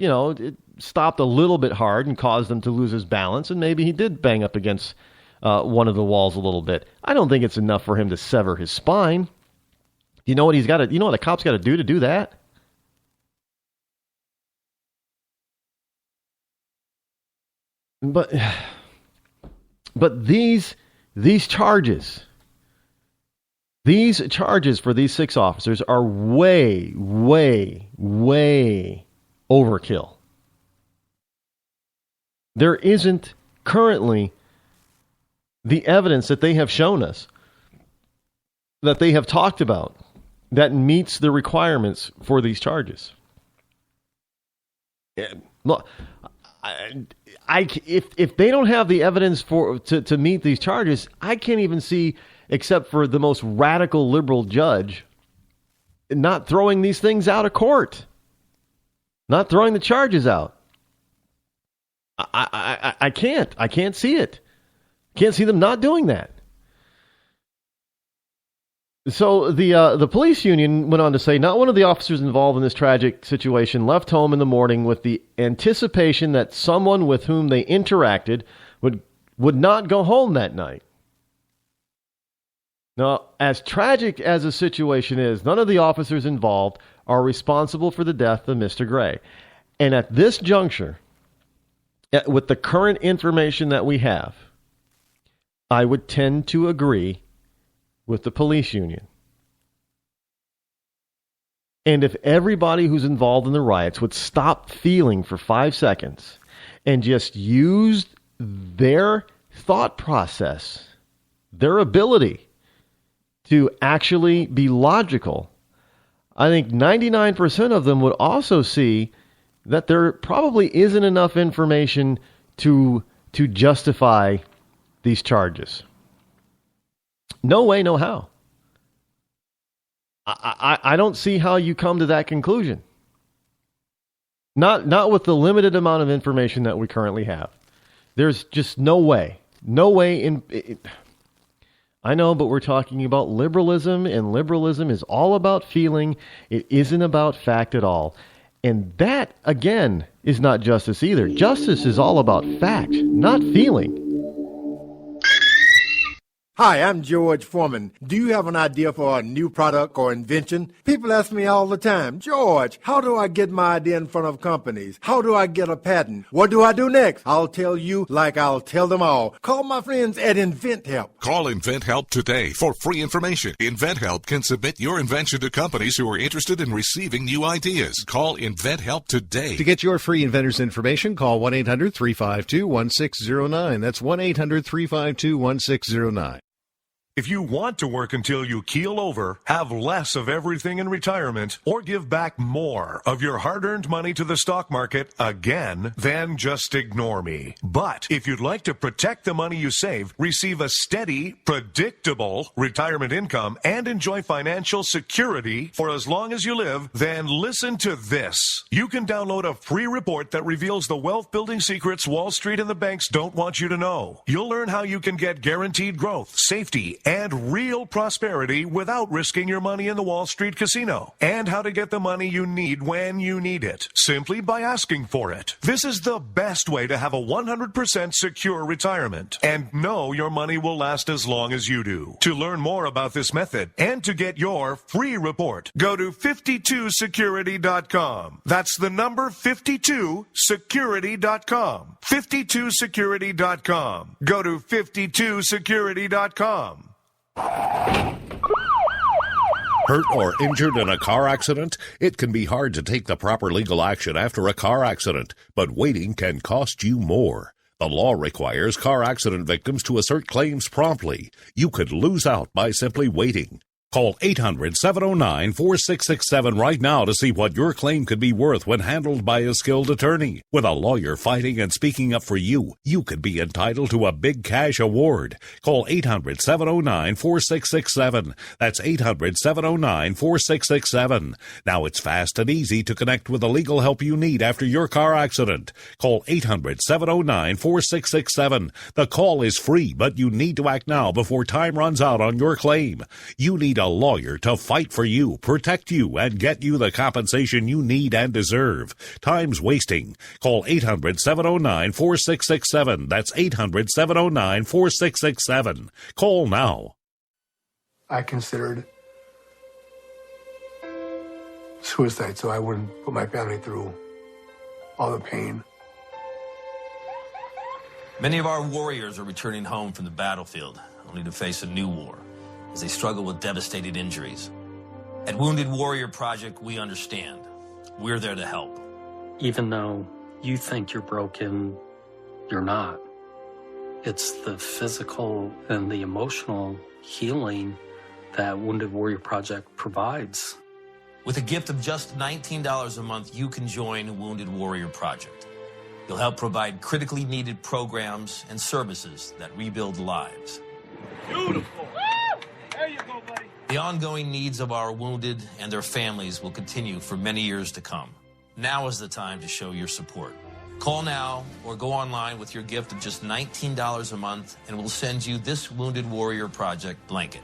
stopped a little bit hard and caused him to lose his balance, and maybe he did bang up against one of the walls a little bit. I don't think it's enough for him to sever his spine. You know what a cop's got to do that? But these charges for these 6 officers are way, way, way overkill. There isn't currently the evidence that they have shown us, that they have talked about, that meets the requirements for these charges. Look, if they don't have the evidence to meet these charges, I can't even see, except for the most radical liberal judge, not throwing these things out of court, not throwing the charges out. I can't see it. Can't see them not doing that. So the police union went on to say, not one of the officers involved in this tragic situation left home in the morning with the anticipation that someone with whom they interacted would not go home that night. Now, as tragic as the situation is, none of the officers involved are responsible for the death of Mr. Gray. And at this juncture, with the current information that we have, I would tend to agree with the police union. And if everybody who's involved in the riots would stop feeling for 5 seconds and just use their thought process, their ability to actually be logical, I think 99% of them would also see that there probably isn't enough information to to justify these charges. No way, no how. I don't see how you come to that conclusion. Not with the limited amount of information that we currently have. There's just no way. No way I know, but we're talking about liberalism, and liberalism is all about feeling. It isn't about fact at all. And that, again, is not justice either. Justice is all about fact, not feeling. Hi, I'm George Foreman. Do you have an idea for a new product or invention? People ask me all the time, George, how do I get my idea in front of companies? How do I get a patent? What do I do next? I'll tell you like I'll tell them all. Call my friends at InventHelp. Call InventHelp today for free information. InventHelp can submit your invention to companies who are interested in receiving new ideas. Call InventHelp today. To get your free inventor's information, call 1-800-352-1609. That's 1-800-352-1609. If you want to work until you keel over, have less of everything in retirement, or give back more of your hard-earned money to the stock market again, then just ignore me. But if you'd like to protect the money you save, receive a steady, predictable retirement income, and enjoy financial security for as long as you live, then listen to this. You can download a free report that reveals the wealth-building secrets Wall Street and the banks don't want you to know. You'll learn how you can get guaranteed growth, safety, and real prosperity without risking your money in the Wall Street casino, and how to get the money you need when you need it, simply by asking for it. This is the best way to have a 100% secure retirement, and know your money will last as long as you do. To learn more about this method, and to get your free report, go to 52security.com. That's the number 52security.com. 52security.com. Go to 52security.com. Hurt or injured in a car accident? It can be hard to take the proper legal action after a car accident, but waiting can cost you more. The law requires car accident victims to assert claims promptly. You could lose out by simply waiting. Call 800-709-4667 right now to see what your claim could be worth when handled by a skilled attorney. With a lawyer fighting and speaking up for you, you could be entitled to a big cash award. Call 800-709-4667. That's 800-709-4667. Now it's fast and easy to connect with the legal help you need after your car accident. Call 800-709-4667. The call is free, but you need to act now before time runs out on your claim. You need a lawyer to fight for you, protect you, and get you the compensation you need and deserve. Time's wasting. Call 800-709-4667. That's 800-709-4667. Call now. I considered suicide so I wouldn't put my family through all the pain. Many of our warriors are returning home from the battlefield, only to face a new war as they struggle with devastating injuries. At Wounded Warrior Project, we understand. We're there to help. Even though you think you're broken, you're not. It's the physical and the emotional healing that Wounded Warrior Project provides. With a gift of just $19 a month, you can join Wounded Warrior Project. You'll help provide critically needed programs and services that rebuild lives. Beautiful. There you go, buddy. The ongoing needs of our wounded and their families will continue for many years to come. Now is the time to show your support. Call now or go online with your gift of just $19 a month, and we'll send you this Wounded Warrior Project blanket.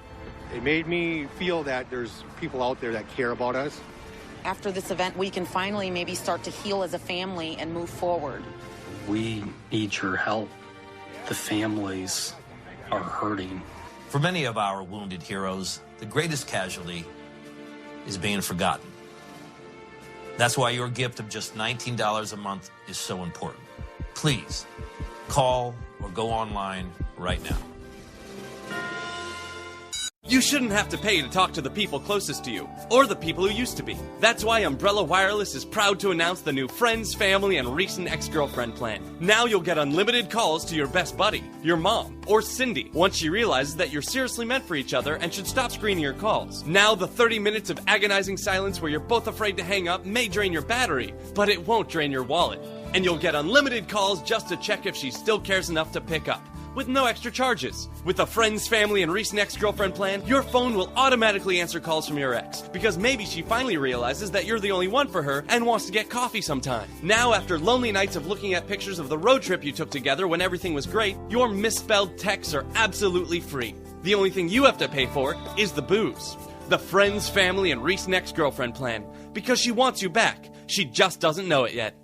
It made me feel that there's people out there that care about us. After this event, we can finally maybe start to heal as a family and move forward. We need your help. The families are hurting. For many of our wounded heroes, the greatest casualty is being forgotten. That's why your gift of just $19 a month is so important. Please, call or go online right now. You shouldn't have to pay to talk to the people closest to you, or the people who used to be. That's why Umbrella Wireless is proud to announce the new Friends, Family, and Recent Ex-Girlfriend plan. Now you'll get unlimited calls to your best buddy, your mom, or Cindy, once she realizes that you're seriously meant for each other and should stop screening your calls. Now the 30 minutes of agonizing silence where you're both afraid to hang up may drain your battery, but it won't drain your wallet. And you'll get unlimited calls just to check if she still cares enough to pick up, with no extra charges. With the Friends, Family, and Recent Ex-Girlfriend plan, your phone will automatically answer calls from your ex, because maybe she finally realizes that you're the only one for her and wants to get coffee sometime. Now, after lonely nights of looking at pictures of the road trip you took together when everything was great, your misspelled texts are absolutely free. The only thing you have to pay for is the booze. The Friends, Family, and Recent Ex-Girlfriend plan, because she wants you back. She just doesn't know it yet.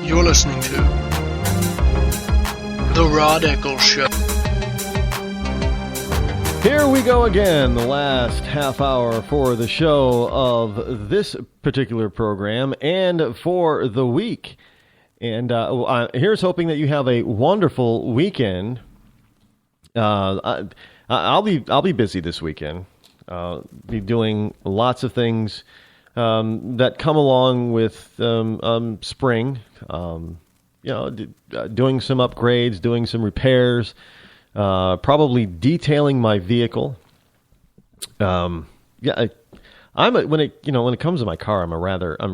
You're listening to The Rod Eccles Show. Here we go again, the last half hour for the show of this particular program and for the week. And here's hoping that you have a wonderful weekend. I'll be busy this weekend. Be doing lots of things that come along with spring. Doing some upgrades, doing some repairs, probably detailing my vehicle. When it comes to my car, I'm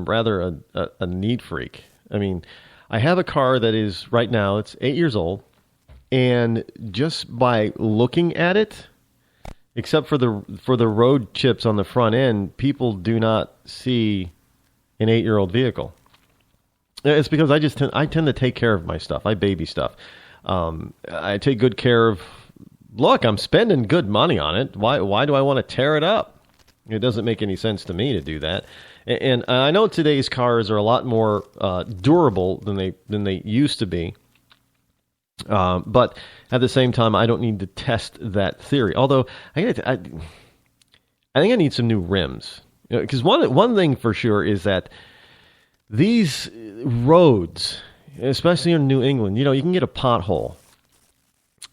rather a neat freak. I mean, I have a car that is right now, it's 8 years old, and just by looking at it, except for the road chips on the front end, people do not see an 8-year-old vehicle. It's because I tend to take care of my stuff. I baby stuff. I take good care of. Look, I'm spending good money on it. Why do I want to tear it up? It doesn't make any sense to me to do that. And I know today's cars are a lot more durable than they used to be. But at the same time, I don't need to test that theory. Although I think I need some new rims, because one thing for sure is that these roads, especially in New England, you can get a pothole,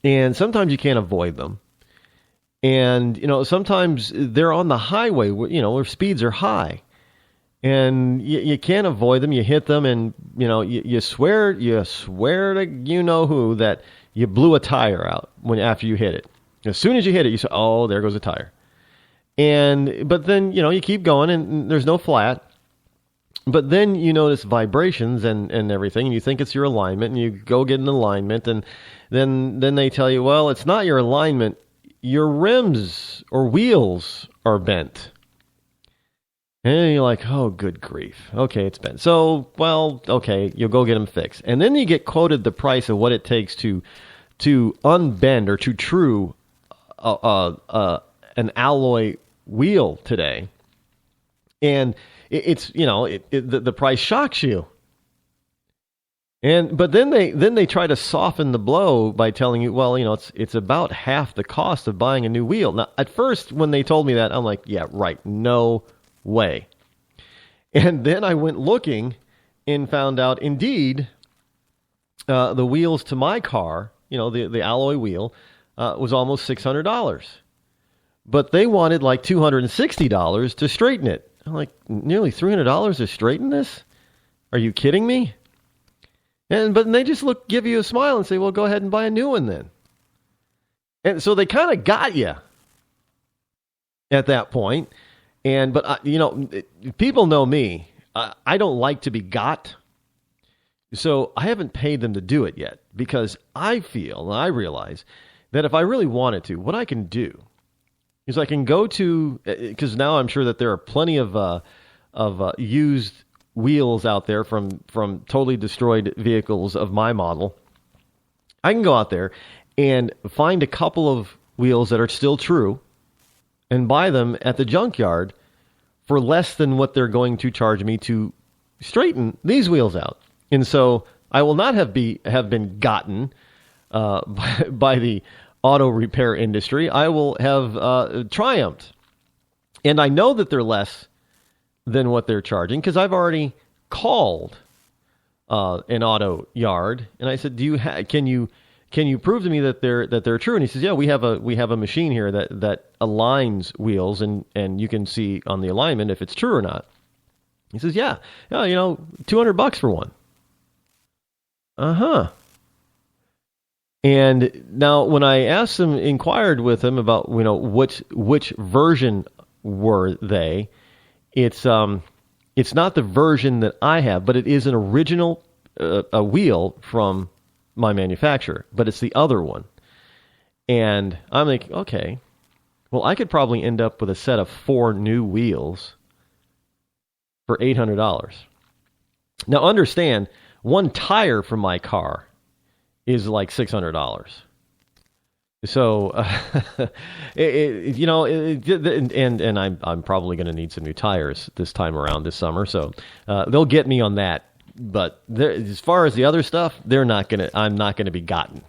and sometimes you can't avoid them. And sometimes they're on the highway, where speeds are high, and you can't avoid them. You hit them, and you swear to who that you blew a tire out after you hit it. As soon as you hit it, you say, "Oh, there goes a tire." But then you keep going, and there's no flat. But then you notice vibrations and everything, and you think it's your alignment, and you go get an alignment, and then they tell you, well, it's not your alignment. Your rims or wheels are bent. And you're like, oh, good grief. Okay, it's bent. So, well, okay, you'll go get them fixed. And then you get quoted the price of what it takes to unbend or to true an alloy wheel today. And the price shocks you. But then they try to soften the blow by telling you, well, it's about half the cost of buying a new wheel. Now, at first, when they told me that, I'm like, yeah, right, no way. And then I went looking and found out, indeed, the wheels to my car, the alloy wheel, was almost $600. But they wanted like $260 to straighten it. I'm like, nearly $300 to straighten this? Are you kidding me? But they just give you a smile and say, well, go ahead and buy a new one then. And so they kind of got you at that point. But people know me. I don't like to be got. So I haven't paid them to do it yet, because I feel and I realize that if I really wanted to, what I can do is I can go to, because now I'm sure that there are plenty of used wheels out there from totally destroyed vehicles of my model. I can go out there and find a couple of wheels that are still true and buy them at the junkyard for less than what they're going to charge me to straighten these wheels out. And so I will not have been gotten by the auto repair industry. I will have triumphed. And I know that they're less than what they're charging, because I've already called an auto yard, and I said, can you can you prove to me that they're true? And he says, yeah, we have a machine here that aligns wheels, and you can see on the alignment if it's true or not. He says, yeah, $200 for one. And now when I inquired with him about, which version were they, it's not the version that I have, but it is an original a wheel from my manufacturer, but it's the other one. And I'm like, okay, well, I could probably end up with a set of 4 new wheels for $800. Now, understand, one tire from my car is like $600. So, and I'm probably going to need some new tires this time around this summer. So they'll get me on that. But as far as the other stuff, I'm not going to be gotten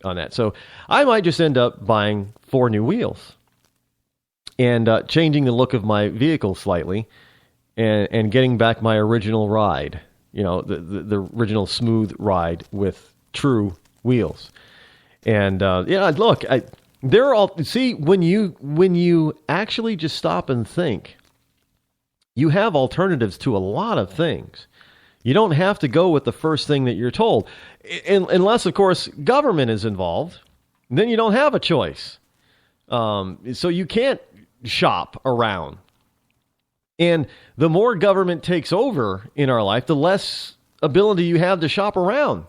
on that. So I might just end up buying 4 new wheels and changing the look of my vehicle slightly and getting back my original ride, the original smooth ride with true wheels. And look, they're all, see, when you actually just stop and think, you have alternatives to a lot of things. You don't have to go with the first thing that you're told. Unless, of course, government is involved. Then you don't have a choice. So you can't shop around. And the more government takes over in our life, the less ability you have to shop around.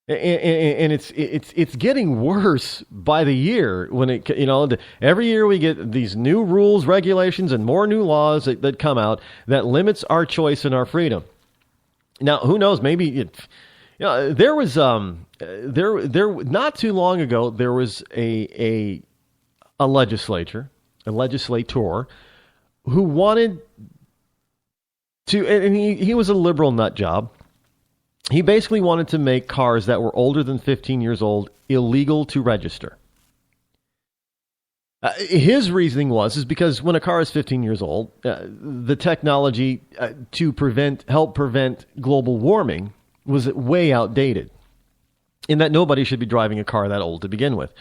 And it's getting worse by the year when every year we get these new rules, regulations, and more new laws that come out that limits our choice and our freedom. Now, who knows? Maybe there was not too long ago there was a legislator who wanted to, and he was a liberal nut job. He basically wanted to make cars that were older than 15 years old illegal to register. His reasoning is because when a car is 15 years old, the technology to help prevent global warming was way outdated, and that nobody should be driving a car that old to begin with.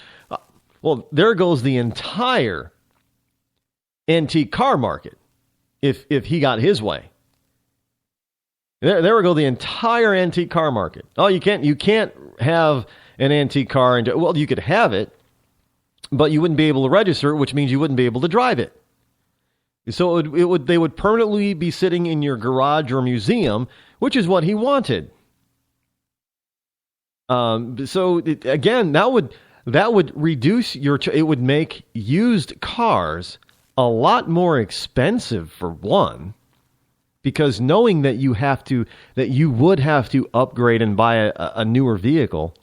Well, there goes the entire antique car market if he got his way. There we go, the entire antique car market. Oh, you can't have an antique car. Well, you could have it, but you wouldn't be able to register it, which means you wouldn't be able to drive it. So they would permanently be sitting in your garage or museum, which is what he wanted. Again, that would reduce it would make used cars a lot more expensive for one. Because knowing that you would have to upgrade and buy a newer vehicle,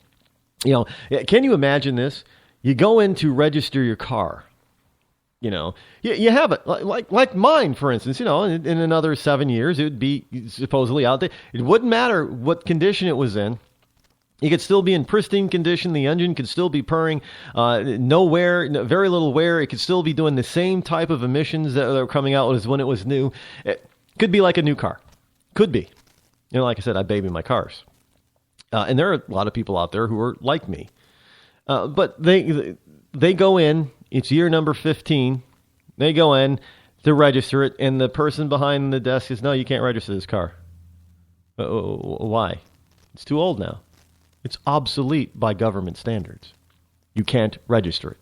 can you imagine this? You go in to register your car, you have it like mine, for instance. In another 7 years, it would be supposedly out there. It wouldn't matter what condition it was in. It could still be in pristine condition. The engine could still be purring. No wear, very little wear. It could still be doing the same type of emissions that were coming out as when it was new. Could be like a new car. Could be. Like I said, I baby my cars. And there are a lot of people out there who are like me. But they go in, it's year number 15. They go in to register it, and the person behind the desk says, no, you can't register this car. Why? It's too old now. It's obsolete by government standards. You can't register it.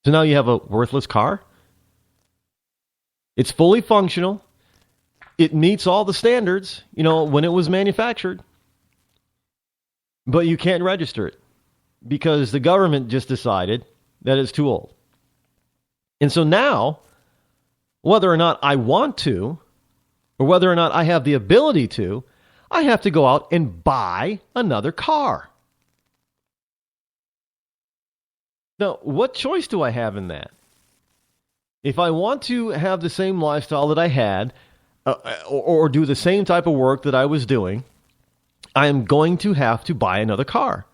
So now you have a worthless car? It's fully functional. It meets all the standards, when it was manufactured. But you can't register it because the government just decided that it's too old. And so now, whether or not I want to, or whether or not I have the ability to, I have to go out and buy another car. Now, what choice do I have in that? If I want to have the same lifestyle that I had, or do the same type of work that I was doing, I am going to have to buy another car.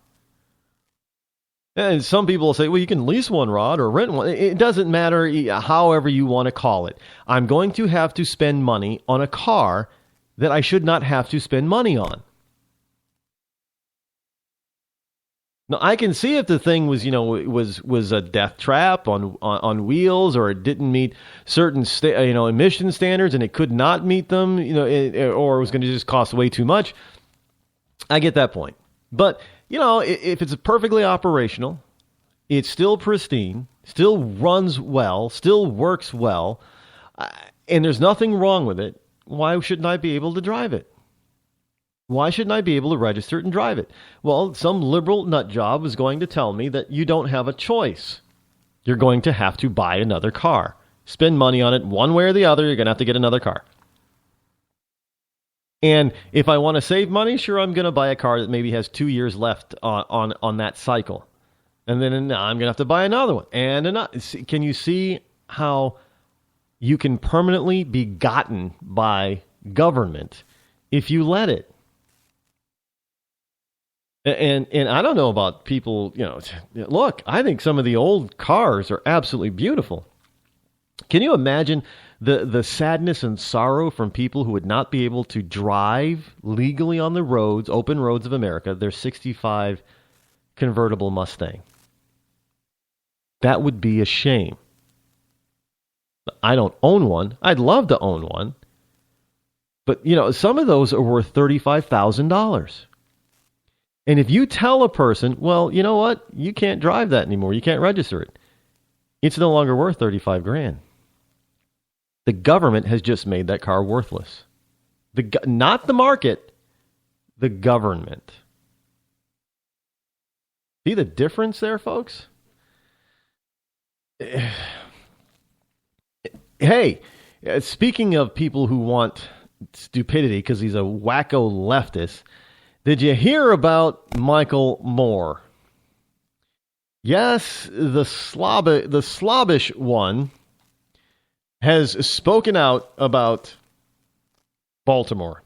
And some people will say, well, you can lease one, Rod, or rent one. It doesn't matter however you want to call it. I'm going to have to spend money on a car that I should not have to spend money on. Now, I can see if the thing was, was a death trap on wheels, or it didn't meet certain, emission standards, and it could not meet them, or it was going to just cost way too much. I get that point. But, if it's perfectly operational, it's still pristine, still runs well, still works well, and there's nothing wrong with it, why shouldn't I be able to drive it? Why shouldn't I be able to register it and drive it? Well, some liberal nut job is going to tell me that you don't have a choice. You're going to have to buy another car. Spend money on it one way or the other, you're going to have to get another car. And if I want to save money, sure, I'm going to buy a car that maybe has 2 years left on that cycle. And then I'm going to have to buy another one. And another. Can you see how you can permanently be gotten by government if you let it? And I don't know about people, look, I think some of the old cars are absolutely beautiful. Can you imagine the sadness and sorrow from people who would not be able to drive legally on the roads, open roads of America, their 65 convertible Mustang? That would be a shame. I don't own one. I'd love to own one. But, some of those are worth $35,000. And if you tell a person, well, you know what? You can't drive that anymore. You can't register it. It's no longer worth $35,000. The government has just made that car worthless. Not the market, the government. See the difference there, folks? Hey, speaking of people who want stupidity because he's a wacko leftist, did you hear about Michael Moore? Yes, the slobbish one has spoken out about Baltimore.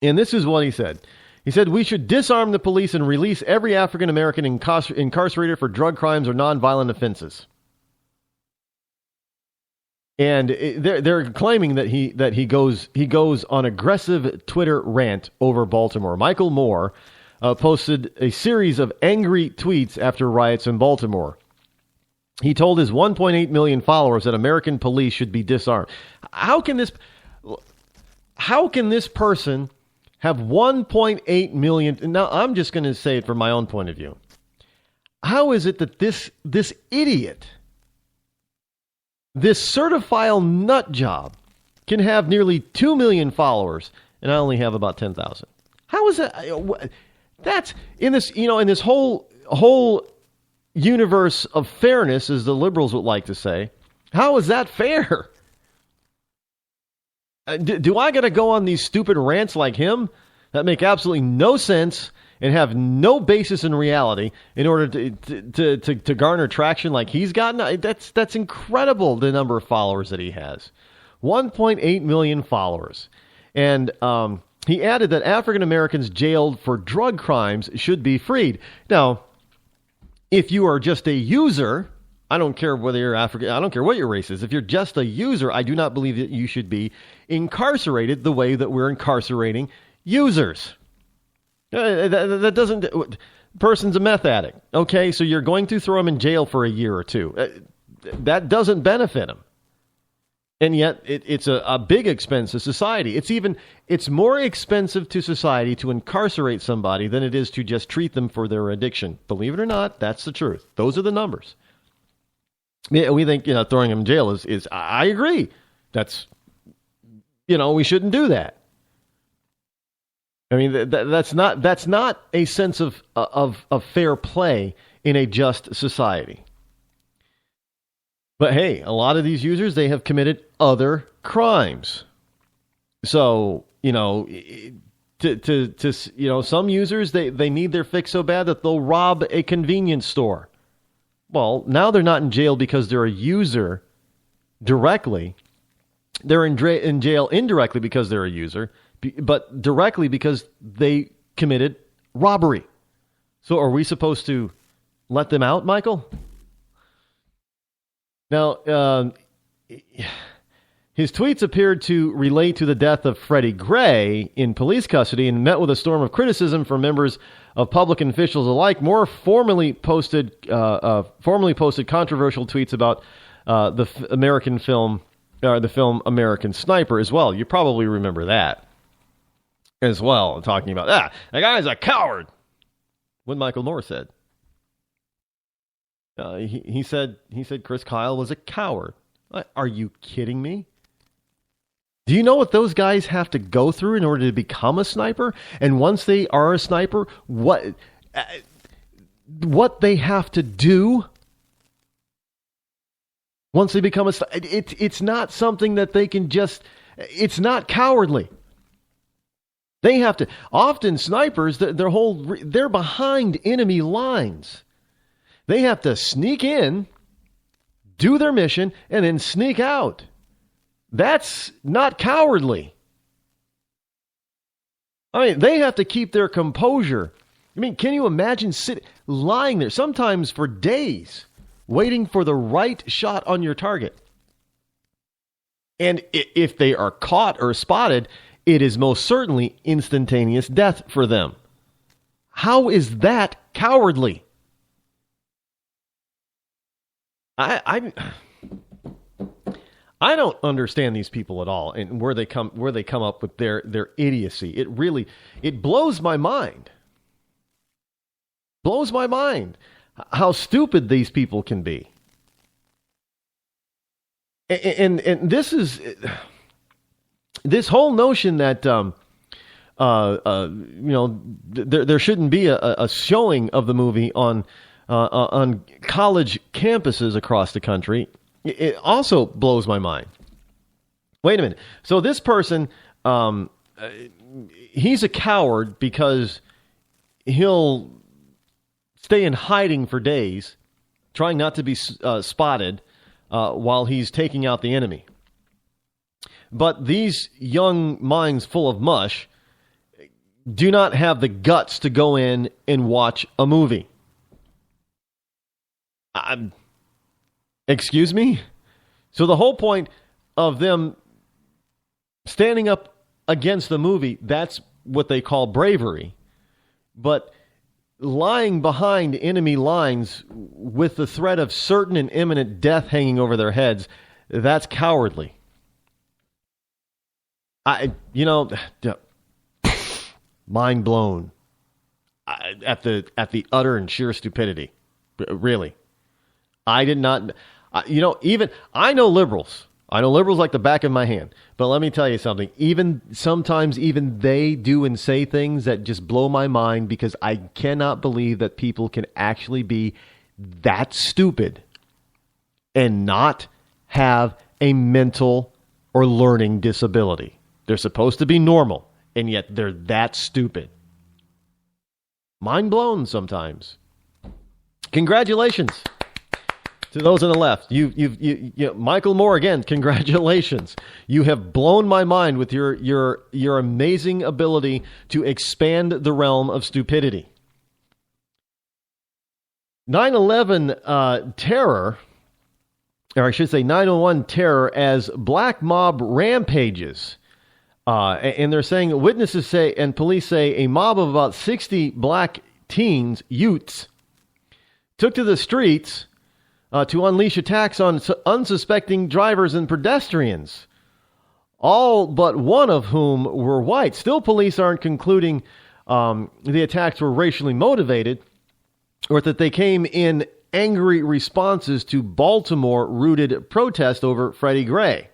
And this is what he said. He said, we should disarm the police and release every African American incarcerated for drug crimes or nonviolent offenses. And they're claiming that he goes on aggressive Twitter rant over Baltimore. Michael Moore posted a series of angry tweets after riots in Baltimore. He told his 1.8 million followers that American police should be disarmed. How can this person have 1.8 million? Now, I'm just going to say it from my own point of view. How is it that this idiot, this certified nut job, can have nearly 2 million followers and I only have about 10,000? How is that? That's in this, in this whole universe of fairness, as the liberals would like to say. How is that fair? Do I got to go on these stupid rants like him that make absolutely no sense and have no basis in reality in order to garner traction like he's gotten? That's incredible, the number of followers that he has. 1.8 million followers. And he added that African Americans jailed for drug crimes should be freed. Now, if you are just a user, I don't care whether you're African, I don't care what your race is. If you're just a user, I do not believe that you should be incarcerated the way that we're incarcerating users. That doesn't, person's a meth addict. Okay, so you're going to throw him in jail for a year or two. That doesn't benefit him. And yet it's a big expense to society. It's more expensive to society to incarcerate somebody than it is to just treat them for their addiction. Believe it or not, that's the truth. Those are the numbers. Yeah, we think, throwing them in jail is I agree. That's, we shouldn't do that. I mean, that's not a sense of fair play in a just society. But hey, a lot of these users, they have committed other crimes. So, some users, they need their fix so bad that they'll rob a convenience store. Well, now they're not in jail because they're a user directly. They're in jail indirectly because they're a user, but directly because they committed robbery. So are we supposed to let them out, Michael? Now, His tweets appeared to relate to the death of Freddie Gray in police custody and met with a storm of criticism from members of public and officials alike. Moore formally posted controversial tweets about the film American Sniper as well. You probably remember that as well, talking about that guy's a coward. What Michael Moore said. He said Chris Kyle was a coward. Are you kidding me? Do you know what those guys have to go through in order to become a sniper? And once they are a sniper, what they have to do once they become a sniper? It's not something that they can just... It's not cowardly. They have to... Often snipers, they're behind enemy lines. They have to sneak in, do their mission, and then sneak out. That's not cowardly. I mean, they have to keep their composure. I mean, can you imagine lying there, sometimes for days, waiting for the right shot on your target? And if they are caught or spotted, it is most certainly instantaneous death for them. How is that cowardly? I don't understand these people at all, and where they come up with their idiocy. It blows my mind. Blows my mind how stupid these people can be. And this is this whole notion that there shouldn't be a showing of the movie on college campuses across the country. It also blows my mind. Wait a minute. So this person, he's a coward because he'll stay in hiding for days, trying not to be spotted while he's taking out the enemy. But these young minds full of mush do not have the guts to go in and watch a movie. Excuse me? So the whole point of them standing up against the movie, that's what they call bravery. But lying behind enemy lines with the threat of certain and imminent death hanging over their heads, that's cowardly. Mind blown at the utter and sheer stupidity. Really. I did not... I know liberals. I know liberals like the back of my hand. But let me tell you something. Sometimes they do and say things that just blow my mind, because I cannot believe that people can actually be that stupid and not have a mental or learning disability. They're supposed to be normal, and yet they're that stupid. Mind blown sometimes. Congratulations to those on the left. You Michael Moore, again, congratulations. You have blown my mind with your amazing ability to expand the realm of stupidity. 9/11 terror, or I should say 9/11 terror as black mob rampages. And they're saying, witnesses say and police say a mob of about 60 black teens, youths, took to the streets to unleash attacks on unsuspecting drivers and pedestrians, all but one of whom were white. Still, police aren't concluding the attacks were racially motivated, or that they came in angry responses to Baltimore-rooted protest over Freddie Gray.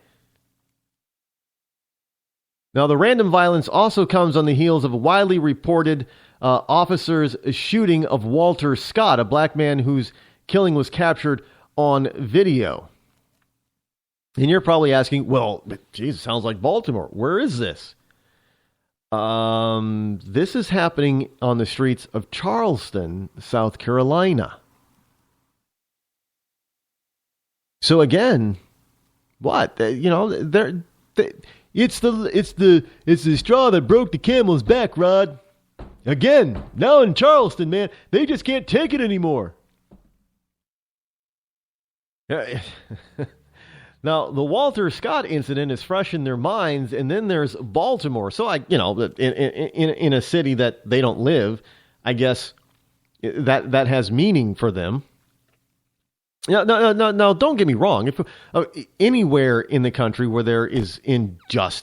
Now, the random violence also comes on the heels of a widely reported officer's shooting of Walter Scott, a black man whose killing was captured on video. And you're probably asking, well, geez, sounds like Baltimore. Where is this? This is happening on the streets of Charleston, South Carolina. So again, what? It's the straw that broke the camel's back, Rod. Again, now in Charleston, man, they just can't take it anymore. Now, the Walter Scott incident is fresh in their minds, and then there's Baltimore. So, in a city that they don't live, I guess that has meaning for them. No, don't get me wrong. If anywhere in the country where there is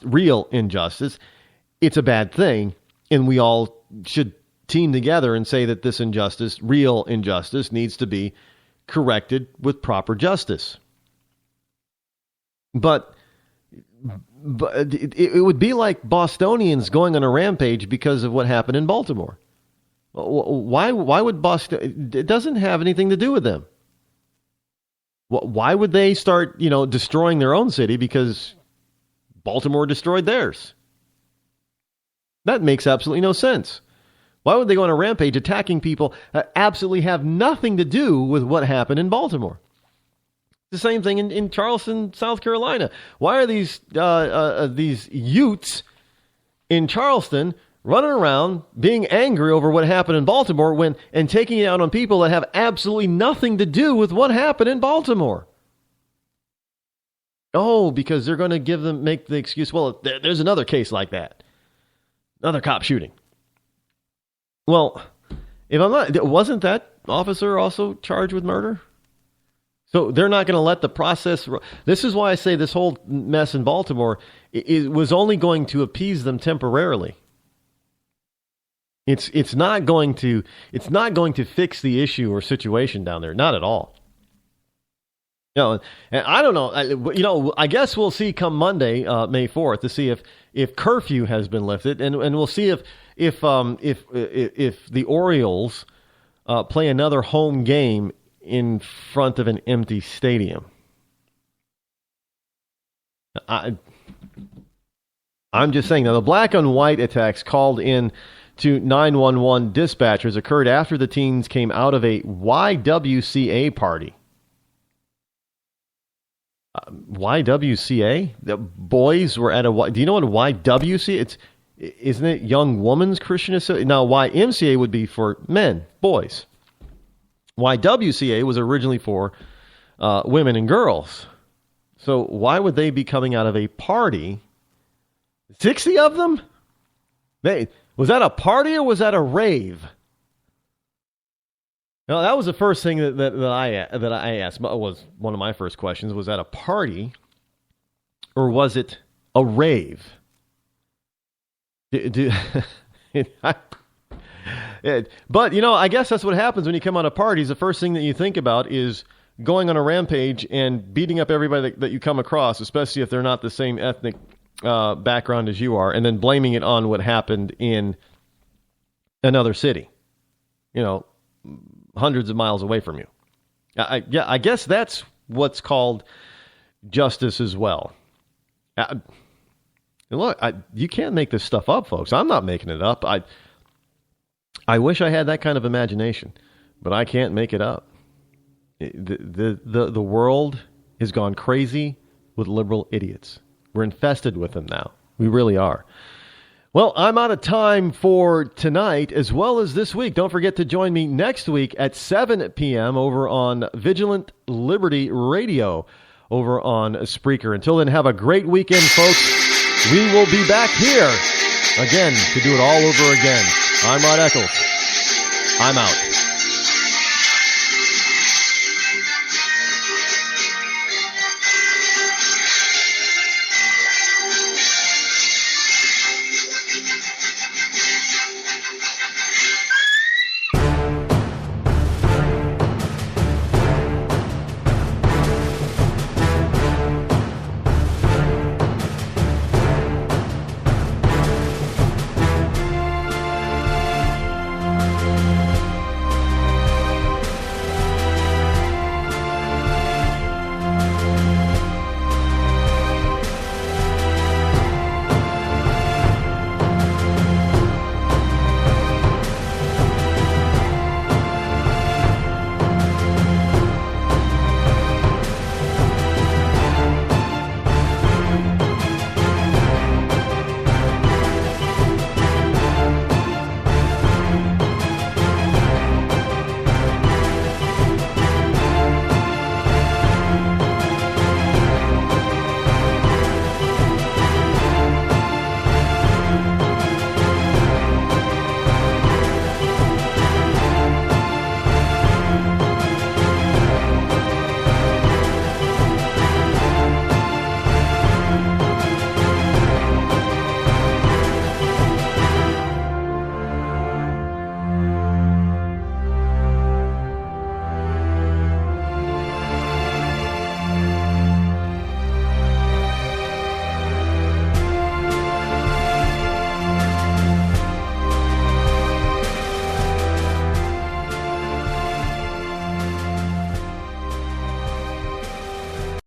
real injustice, it's a bad thing, and we all should team together and say that this injustice, real injustice, needs to be corrected with proper justice. But it would be like Bostonians going on a rampage because of what happened in Baltimore. Why would Boston? It doesn't have anything to do with them. Why would they start, destroying their own city because Baltimore destroyed theirs? That makes absolutely no sense. Why would they go on a rampage attacking people that absolutely have nothing to do with what happened in Baltimore? The same thing in Charleston, South Carolina. Why are these Utes in Charleston running around being angry over what happened in Baltimore and taking it out on people that have absolutely nothing to do with what happened in Baltimore? Oh, because they're going to make the excuse, well, there's another case like that. Another cop shooting. Well, wasn't that officer also charged with murder? So they're not going to let the process. This is why I say this whole mess in Baltimore was only going to appease them temporarily. It's not going to fix the issue or situation down there. Not at all. And I don't know. I guess we'll see come Monday, May 4th, to see if curfew has been lifted, and we'll see if the Orioles play another home game in front of an empty stadium. I'm just saying, now the black on white attacks called in to 911 dispatchers occurred after the teens came out of a YWCA party. YWCA? The boys were at do you know what a YWCA? Isn't it Young Women's Christian Association? Now YMCA would be for men, boys. YWCA was originally for women and girls. So why would they be coming out of a party? 60 of them? Was that a party or was that a rave? Now, that was the first thing that I asked. Was one of my first questions. Was that a party or was it a rave? But, I guess that's what happens when you come out of parties. The first thing that you think about is going on a rampage and beating up everybody that you come across, especially if they're not the same ethnic background as you are, and then blaming it on what happened in another city, hundreds of miles away from you. I guess that's what's called justice as well. Look, you can't make this stuff up, folks. I'm not making it up. I wish I had that kind of imagination, but I can't make it up. The world has gone crazy with liberal idiots. We're infested with them now. We really are. Well, I'm out of time for tonight as well as this week. Don't forget to join me next week at 7 p.m. over on Vigilant Liberty Radio over on Spreaker. Until then, have a great weekend, folks. We will be back here again to do it all over again. I'm Rod Eccles. I'm out.